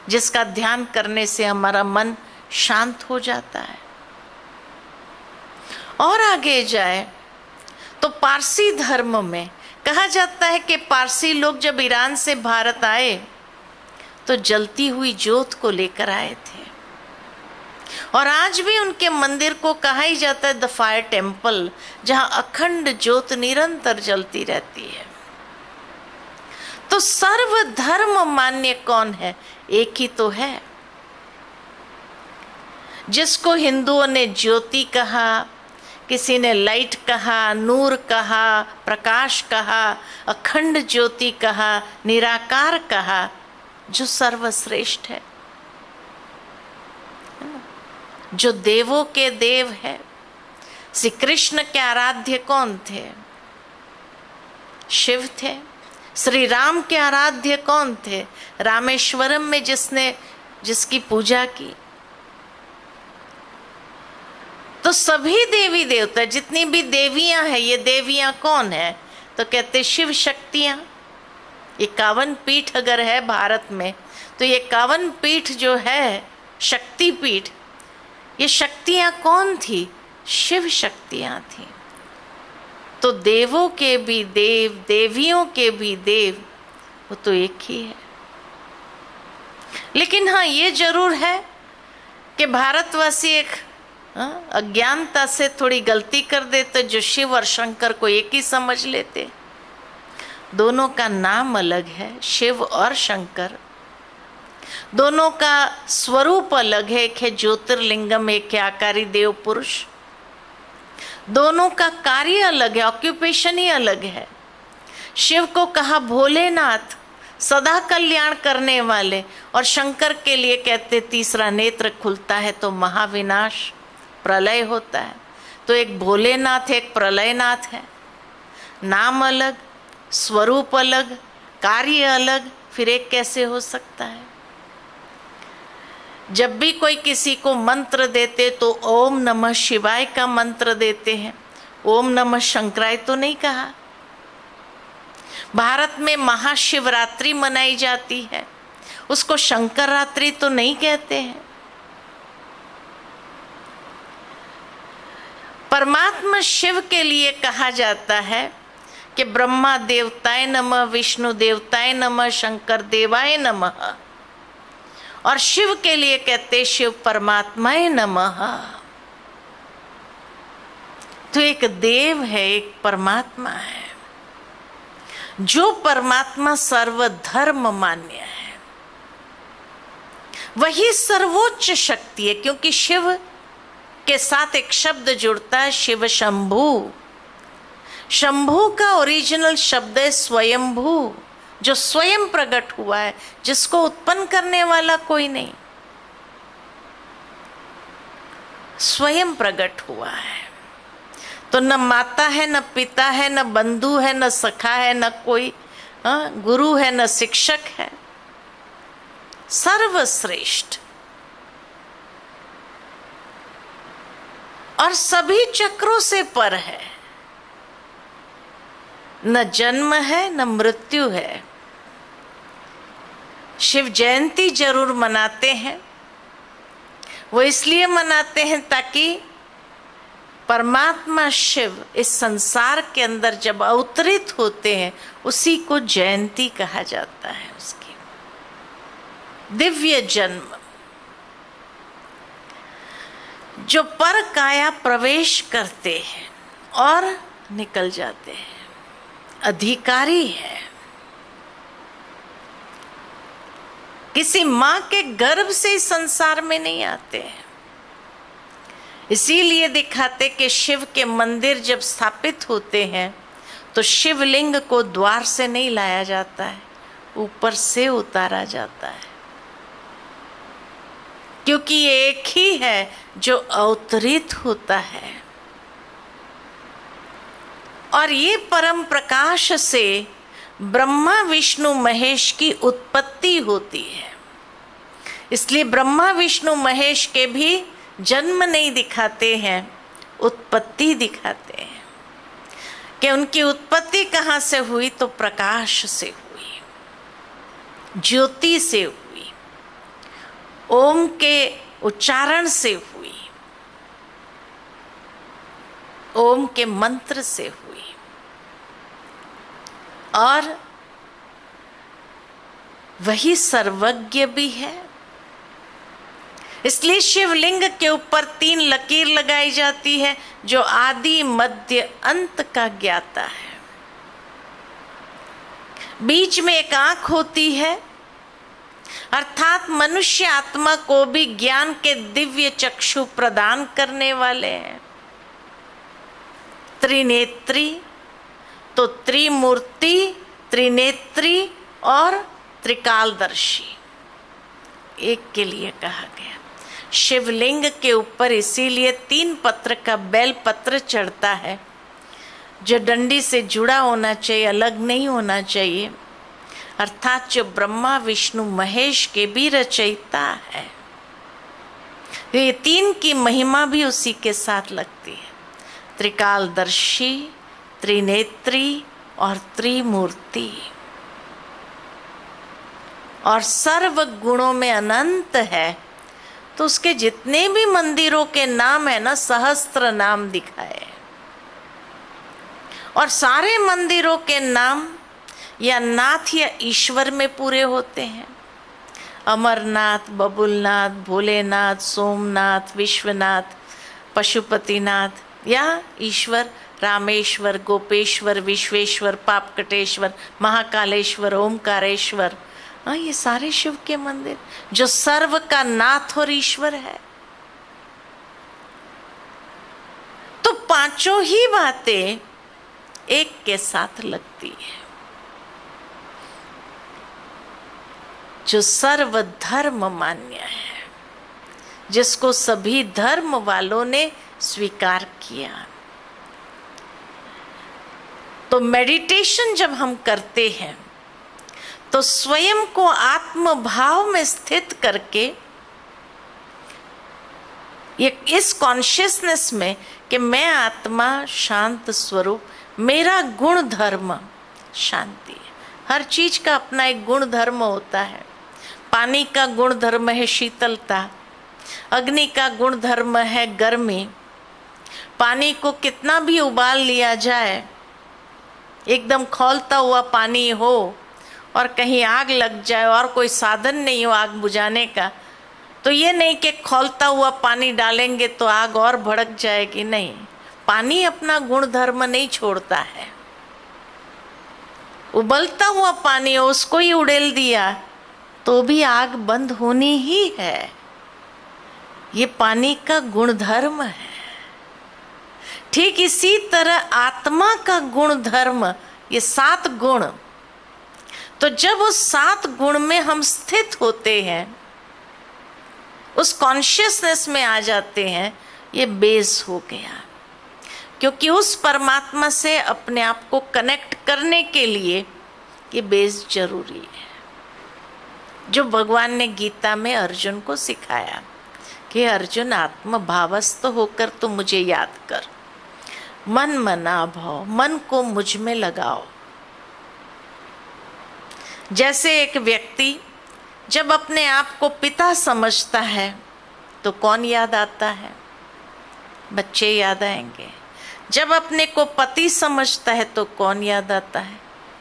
जिसका ध्यान करने से हमारा मन शांत हो जाता है। और आगे जाए तो पारसी धर्म में कहा जाता है कि पारसी लोग जब ईरान से भारत आए तो जलती हुई ज्योत को लेकर आए थे, और आज भी उनके मंदिर को कहा ही जाता है द फायर टेम्पल, जहां अखंड ज्योत निरंतर जलती रहती है। तो सर्वधर्म मान्य कौन है? एक ही तो है, जिसको हिंदुओं ने ज्योति कहा, किसी ने लाइट कहा, नूर कहा, प्रकाश कहा, अखंड ज्योति कहा, निराकार कहा, जो सर्वश्रेष्ठ है, जो देवों के देव है। श्री कृष्ण के आराध्य कौन थे? शिव थे। श्री राम के आराध्य कौन थे? रामेश्वरम में जिसकी पूजा की। तो सभी देवी देवता, जितनी भी देवियां हैं, ये देवियां कौन है? तो कहते शिव शक्तियां। 51 पीठ अगर है भारत में, तो ये 51 पीठ जो है शक्ति पीठ, ये शक्तियां कौन थी? शिव शक्तियां थी। तो देवों के भी देव, देवियों के भी देव, वो तो एक ही है। लेकिन हाँ, ये जरूर है कि भारतवासी एक अज्ञानता से थोड़ी गलती कर देते, जो शिव और शंकर को एक ही समझ लेते। दोनों का नाम अलग है, शिव और शंकर। दोनों का स्वरूप अलग है, एक है ज्योतिर्लिंगम, एक है आकारी देव पुरुष। दोनों का कार्य अलग है, ऑक्यूपेशन ही अलग है। शिव को कहा भोलेनाथ, सदा कल्याण करने वाले, और शंकर के लिए कहते तीसरा नेत्र खुलता है तो महाविनाश, प्रलय होता है। तो एक भोलेनाथ है, एक प्रलयनाथ है। नाम अलग, स्वरूप अलग, कार्य अलग, फिर एक कैसे हो सकता है? जब भी कोई किसी को मंत्र देते तो ओम नमः शिवाय का मंत्र देते हैं, ओम नमः शंकराय तो नहीं कहा। भारत में महाशिवरात्रि मनाई जाती है, उसको शंकर रात्रि तो नहीं कहते हैं। परमात्मा शिव के लिए कहा जाता है कि ब्रह्मा देवताय नमः, विष्णु देवताय नमः, शंकर देवाय नमः, और शिव के लिए कहते शिव परमात्माय नमः। तो एक देव है, एक परमात्मा है। जो परमात्मा सर्वधर्म मान्य है, वही सर्वोच्च शक्ति है, क्योंकि शिव के साथ एक शब्द जुड़ता है, शिव शंभु। शंभु का ओरिजिनल शब्द है स्वयंभू, जो स्वयं प्रकट हुआ है, जिसको उत्पन्न करने वाला कोई नहीं, स्वयं प्रकट हुआ है। तो न माता है, न पिता है, न बंधु है, न सखा है, न कोई गुरु है, न शिक्षक है। सर्वश्रेष्ठ और सभी चक्रों से पर है। न जन्म है, न मृत्यु है, शिव जयंती जरूर मनाते हैं। वो इसलिए मनाते हैं ताकि परमात्मा शिव इस संसार के अंदर जब अवतरित होते हैं, उसी को जयंती कहा जाता है। उसकी दिव्य जन्म, जो पर काया प्रवेश करते हैं और निकल जाते हैं, अधिकारी है। किसी मां के गर्भ से इस संसार में नहीं आते हैं। इसीलिए दिखाते कि शिव के मंदिर जब स्थापित होते हैं तो शिवलिंग को द्वार से नहीं लाया जाता है, ऊपर से उतारा जाता है, क्योंकि ये एक ही है जो अवतरित होता है। और ये परम प्रकाश से ब्रह्मा विष्णु महेश की उत्पत्ति होती है। इसलिए ब्रह्मा विष्णु महेश के भी जन्म नहीं दिखाते हैं, उत्पत्ति दिखाते हैं कि उनकी उत्पत्ति कहाँ से हुई, तो प्रकाश से हुई, ज्योति से हुई, ओम के उच्चारण से हुई, ओम के मंत्र से हुई। और वही सर्वज्ञ भी है। इसलिए शिवलिंग के ऊपर 3 लकीर लगाई जाती है, जो आदि मध्य अंत का ज्ञाता है। बीच में एक आंख होती है, अर्थात मनुष्य आत्मा को भी ज्ञान के दिव्य चक्षु प्रदान करने वाले हैं। त्रिनेत्री, तो त्रिमूर्ति, त्रिनेत्री और त्रिकालदर्शी एक के लिए कहा गया। शिवलिंग के ऊपर इसीलिए 3 पत्र का बेल पत्र चढ़ता है, जो डंडी से जुड़ा होना चाहिए, अलग नहीं होना चाहिए, अर्थात जो ब्रह्मा विष्णु महेश के भी रचयिता है। ये 3 की महिमा भी उसी के साथ लगती है, त्रिकालदर्शी, त्रिनेत्री और त्रिमूर्ति। और सर्व गुणों में अनंत है, तो उसके जितने भी मंदिरों के नाम है ना, सहस्त्र नाम दिखाए। और सारे मंदिरों के नाम या नाथ या ईश्वर में पूरे होते हैं। अमरनाथ, बबुलनाथ, भोलेनाथ, सोमनाथ, विश्वनाथ, पशुपतिनाथ या ईश्वर रामेश्वर, गोपेश्वर, विश्वेश्वर, पापकटेश्वर, महाकालेश्वर, ओमकारेश्वर। हाँ, ये सारे शिव के मंदिर जो सर्व का नाथ और ईश्वर है। तो पांचों ही बातें एक के साथ लगती है। जो सर्व धर्म मान्य है, जिसको सभी धर्म वालों ने स्वीकार किया। तो मेडिटेशन जब हम करते हैं तो स्वयं को आत्म भाव में स्थित करके ये इस कॉन्शियसनेस में कि मैं आत्मा शांत स्वरूप, मेरा गुण धर्म शांति है। हर चीज का अपना एक गुण धर्म होता है। पानी का गुण धर्म है शीतलता, अग्नि का गुण धर्म है गर्मी। पानी को कितना भी उबाल लिया जाए, एकदम खौलता हुआ पानी हो और कहीं आग लग जाए और कोई साधन नहीं हो आग बुझाने का, तो ये नहीं कि खौलता हुआ पानी डालेंगे तो आग और भड़क जाएगी, नहीं। पानी अपना गुण धर्म नहीं छोड़ता है। उबलता हुआ पानी हो, उसको ही उड़ेल दिया तो भी आग बंद होनी ही है। ये पानी का गुण धर्म है। ठीक इसी तरह आत्मा का गुण धर्म, ये 7 गुण, तो जब उस 7 गुण में हम स्थित होते हैं, उस कॉन्शियसनेस में आ जाते हैं, ये बेस हो गया। क्योंकि उस परमात्मा से अपने आप को कनेक्ट करने के लिए ये बेस जरूरी है, जो भगवान ने गीता में अर्जुन को सिखाया कि अर्जुन आत्म भावस्थ होकर तो मुझे याद कर, मन मना भाव, मन को मुझ में लगाओ। जैसे एक व्यक्ति जब अपने आप को पिता समझता है तो कौन याद आता है? बच्चे याद आएंगे। जब अपने को पति समझता है तो कौन याद आता है?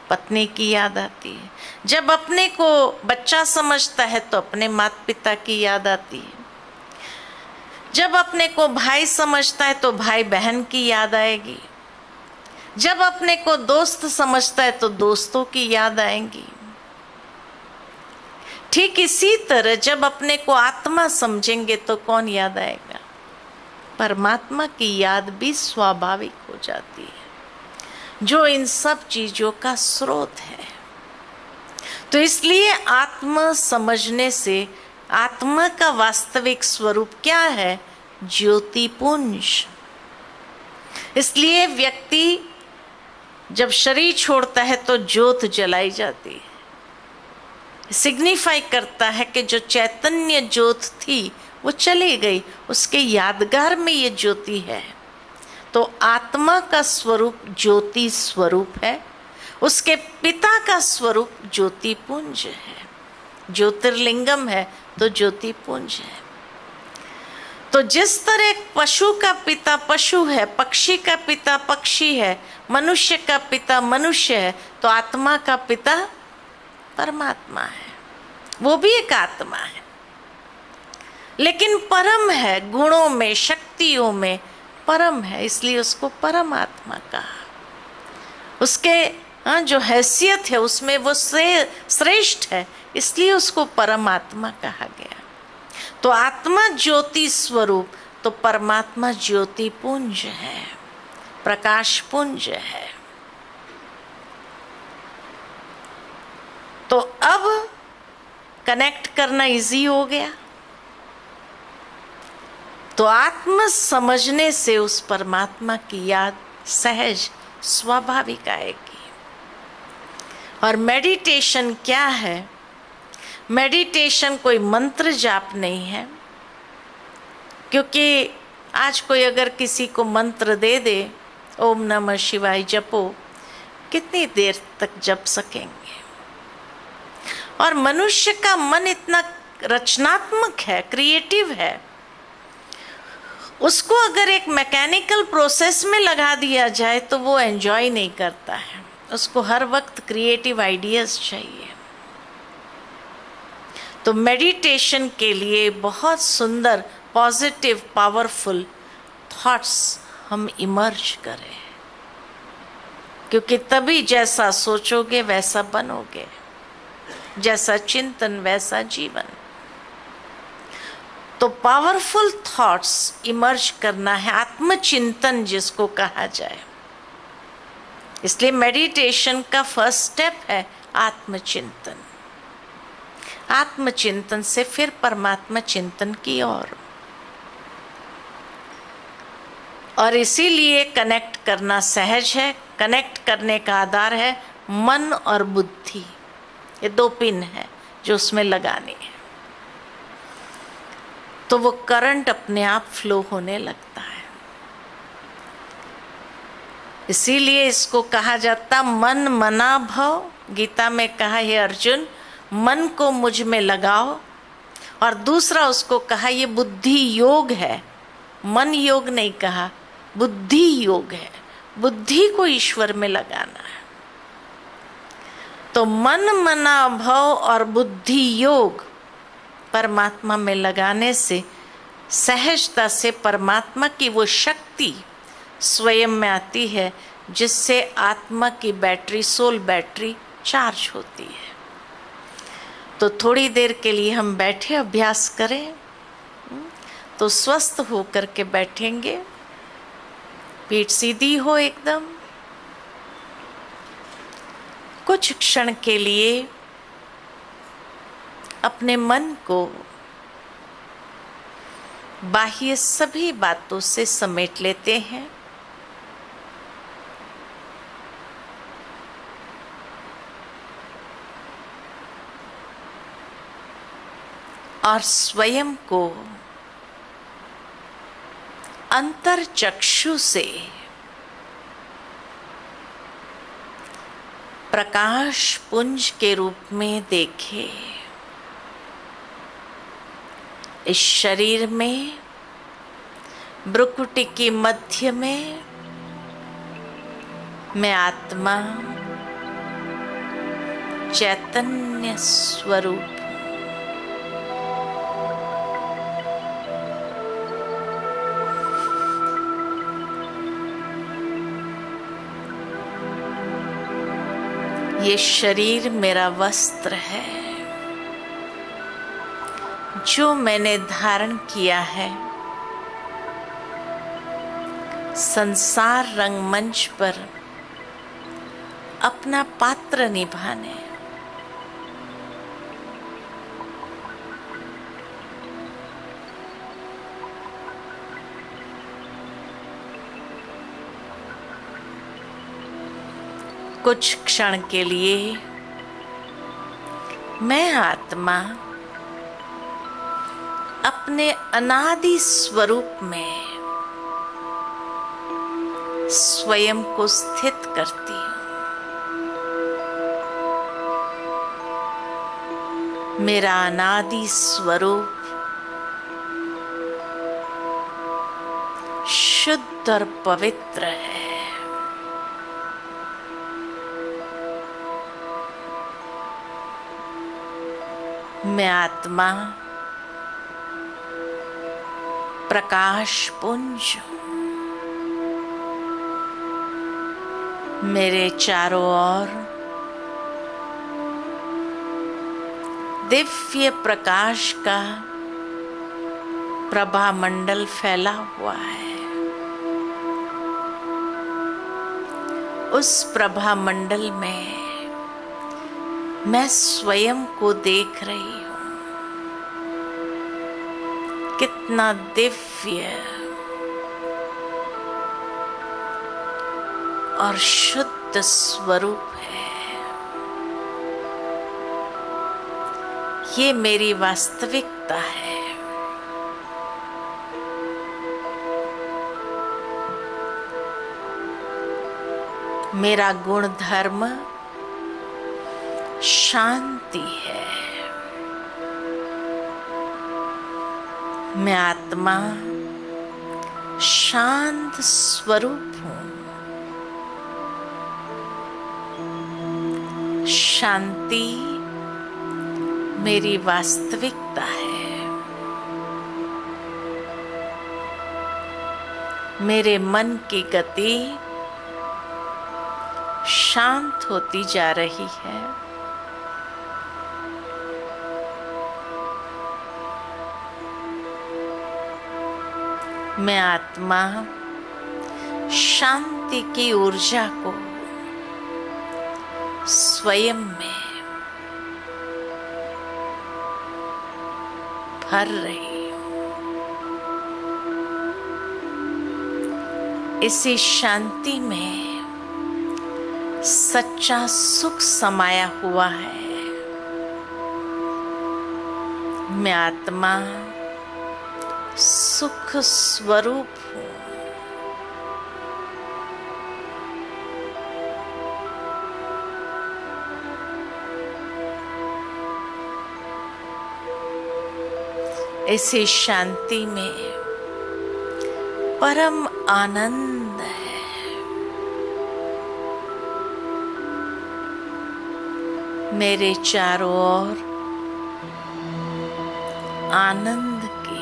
पत्नी की याद आती है। जब अपने को बच्चा समझता है तो अपने माता पिता की याद आती है। जब अपने को भाई समझता है तो भाई बहन की याद आएगी। जब अपने को दोस्त समझता है तो दोस्तों की याद आएंगी। ठीक इसी तरह जब अपने को आत्मा समझेंगे तो कौन याद आएगा? परमात्मा की याद भी स्वाभाविक हो जाती है, जो इन सब चीजों का स्रोत है। तो इसलिए आत्मा समझने से आत्मा का वास्तविक स्वरूप क्या है? ज्योतिपुंज। इसलिए व्यक्ति जब शरीर छोड़ता है तो ज्योत जलाई जाती है। सिग्निफाई करता है कि जो चैतन्य ज्योत थी वो चली गई, उसके यादगार में ये ज्योति है। तो आत्मा का स्वरूप ज्योति स्वरूप है, उसके पिता का स्वरूप ज्योतिपुंज है। ज्योतिर्लिंगम है तो ज्योतिपुंज है। तो जिस तरह एक पशु का पिता पशु है, पक्षी का पिता पक्षी है, मनुष्य का पिता मनुष्य है, तो आत्मा का पिता परमात्मा है। वो भी एक आत्मा है, लेकिन परम है, गुणों में शक्तियों में परम है, इसलिए उसको परमात्मा कहा। उसके जो हैसियत है उसमें वो श्रेष्ठ है, इसलिए उसको परमात्मा कहा गया। तो आत्मा ज्योति स्वरूप, तो परमात्मा ज्योति पुंज है, प्रकाश पुंज है। तो अब कनेक्ट करना इजी हो गया। तो आत्म समझने से उस परमात्मा की याद सहज स्वाभाविक आएगी। और मेडिटेशन क्या है? मेडिटेशन कोई मंत्र जाप नहीं है, क्योंकि आज कोई अगर किसी को मंत्र दे दे, ओम नमः शिवाय जपो, कितनी देर तक जप सकेंगे? और मनुष्य का मन इतना रचनात्मक है, क्रिएटिव है, उसको अगर एक मैकेनिकल प्रोसेस में लगा दिया जाए तो वो एंजॉय नहीं करता है। उसको हर वक्त क्रिएटिव आइडियाज चाहिए। तो मेडिटेशन के लिए बहुत सुंदर पॉजिटिव पावरफुल थॉट्स हम इमर्ज करें, क्योंकि तभी जैसा सोचोगे वैसा बनोगे, जैसा चिंतन वैसा जीवन। तो पावरफुल थॉट्स इमर्ज करना है, आत्मचिंतन जिसको कहा जाए। इसलिए मेडिटेशन का फर्स्ट स्टेप है आत्मचिंतन। आत्मचिंतन से फिर परमात्मा चिंतन की ओर। और इसीलिए कनेक्ट करना सहज है। कनेक्ट करने का आधार है मन और बुद्धि, ये दो पिन है जो उसमें लगानी है, तो वो करंट अपने आप फ्लो होने लगता है। इसीलिए इसको कहा जाता मन मना भव। गीता में कहा है अर्जुन, मन को मुझ में लगाओ। और दूसरा उसको कहा ये बुद्धि योग है, मन योग नहीं कहा, बुद्धि योग है। बुद्धि को ईश्वर में लगाना है। तो मन मना भव और बुद्धि योग परमात्मा में लगाने से सहजता से परमात्मा की वो शक्ति स्वयं में आती है, जिससे आत्मा की बैटरी, सोल बैटरी चार्ज होती है। तो थोड़ी देर के लिए हम बैठे अभ्यास करें। तो स्वस्थ होकर के बैठेंगे, पीठ सीधी हो एकदम। कुछ क्षण के लिए अपने मन को बाह्य सभी बातों से समेट लेते हैं। और स्वयं को अंतर्चक्षु से प्रकाश पुंज के रूप में देखें। इस शरीर में भ्रुकुटी के मध्य में मैं आत्मा चैतन्य स्वरूप ये शरीर मेरा वस्त्र है जो मैंने धारण किया है संसार रंगमंच पर अपना पात्र निभाने। कुछ क्षण के लिए मैं आत्मा अपने अनादि स्वरूप में स्वयं को स्थित करती हूँ। मेरा अनादि स्वरूप शुद्ध और पवित्र है। मैं आत्मा प्रकाश पुंज हूँ। मेरे चारों ओर दिव्य प्रकाश का प्रभा मंडल फैला हुआ है। उस प्रभा मंडल में मैं स्वयं को देख रही हूँ। कितना दिव्य और शुद्ध स्वरूप है। ये मेरी वास्तविकता है। मेरा गुण धर्म शांति है। मैं आत्मा शांत स्वरूप हूँ। शांति मेरी वास्तविकता है। मेरे मन की गति शांत होती जा रही है। मैं आत्मा शांति की ऊर्जा को स्वयं में भर रही हूँ। इसी शांति में सच्चा सुख समाया हुआ है। मैं आत्मा सुख स्वरूप हूँ। इसी शांति में परम आनंद है। मेरे चारों ओर आनंद की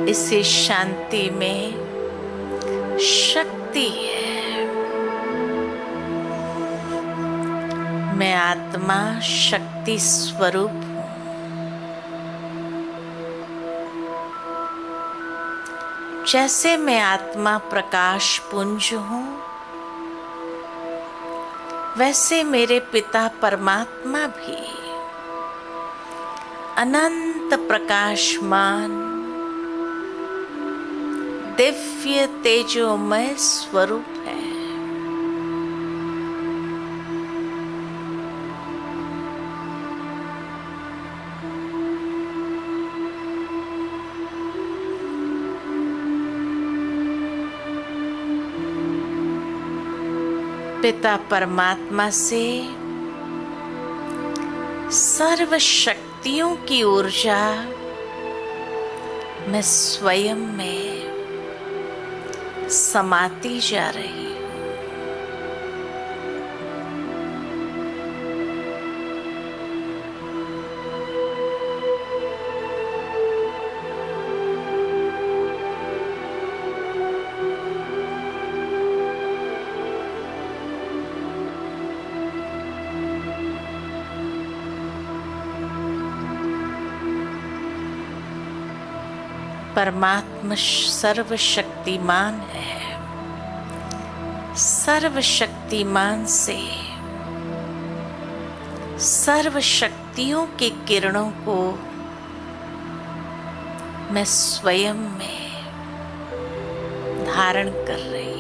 इसी शांति में शक्ति है। मैं आत्मा शक्ति स्वरूप हूँ। जैसे मैं आत्मा प्रकाश पुंज हूँ, वैसे मेरे पिता परमात्मा भी अनंत प्रकाशमान दिव्य तेजोमय स्वरूप है। पिता परमात्मा से सर्व शक्तियों की ऊर्जा मैं स्वयं में समाती जा रही हूँ। परमात्मा सर्वशक्तिमान है। सर्वशक्तिमान से सर्व शक्तियों के किरणों को मैं स्वयं में धारण कर रही हूँ।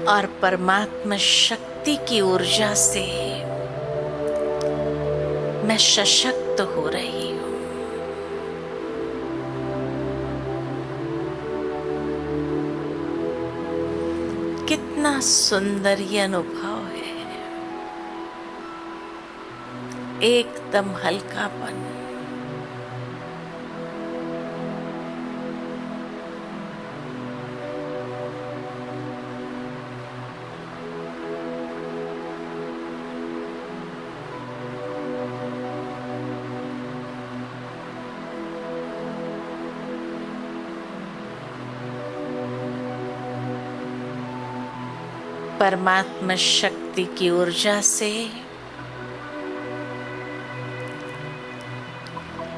और परमात्मा शक्ति की ऊर्जा से मैं सशक्त हो रही हूँ। कितना सुंदर ये अनुभव है, एकदम हल्कापन। परमात्मा शक्ति की ऊर्जा से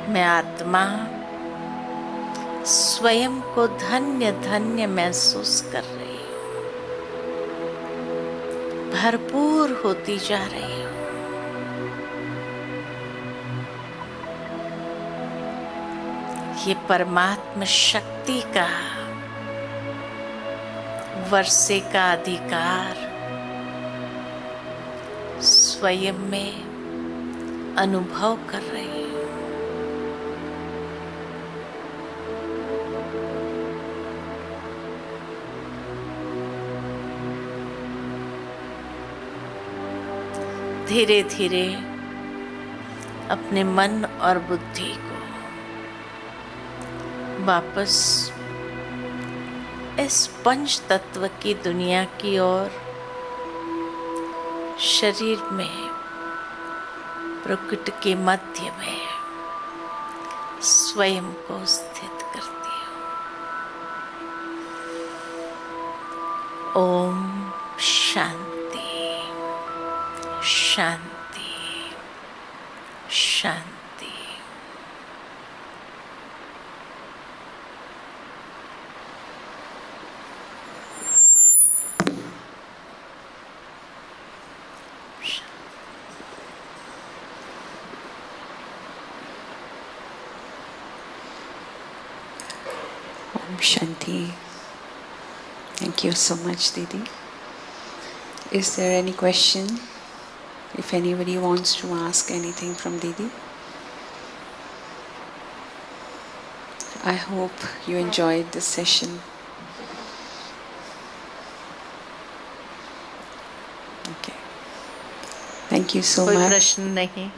मैं आत्मा स्वयं को धन्य धन्य महसूस कर रही हूँ, भरपूर होती जा रही हूँ। ये परमात्मा शक्ति का वर्षे का अधिकार स्वयं में अनुभव कर रही हूँ। धीरे धीरे अपने मन और बुद्धि को वापस इस पंच तत्व की दुनिया की ओर शरीर में प्रकृति के मध्य में स्वयं को स्थित करती हूँ। ओम शांति शांति शांति। Shanti. Thank you so much, Didi. Is there any question? If anybody wants to ask anything from Didi? I hope you enjoyed this session. Okay. Thank you so कोई much. प्रश्न नहीं?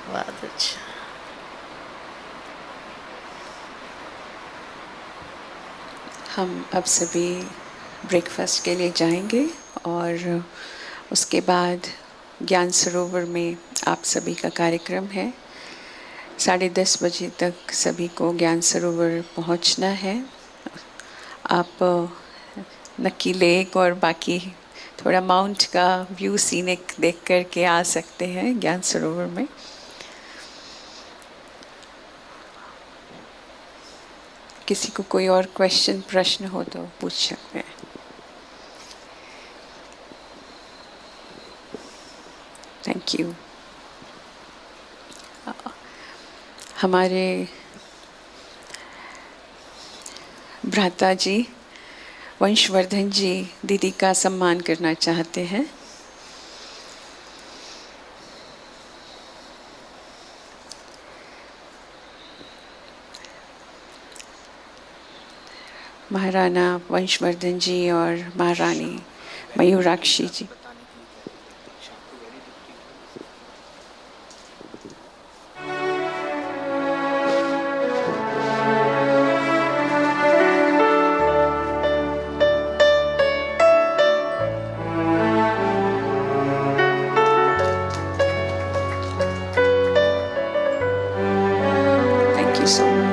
बहुत अच्छा। हम अब सभी ब्रेकफास्ट के लिए जाएंगे और उसके बाद ज्ञान सरोवर में आप सभी का कार्यक्रम है। 10:30 बजे तक सभी को ज्ञान सरोवर पहुंचना है। आप नक्की लेक और बाकी थोड़ा माउंट का व्यू सीनिक देख कर के आ सकते हैं ज्ञान सरोवर में। किसी को कोई और प्रश्न हो तो पूछ सकते हैं। Thank you. हमारे भ्राता जी वंशवर्धन जी दीदी का सम्मान करना चाहते हैं। महाराणा वंशवर्धन जी और महारानी मयूराक्षी जी। Thank you so much.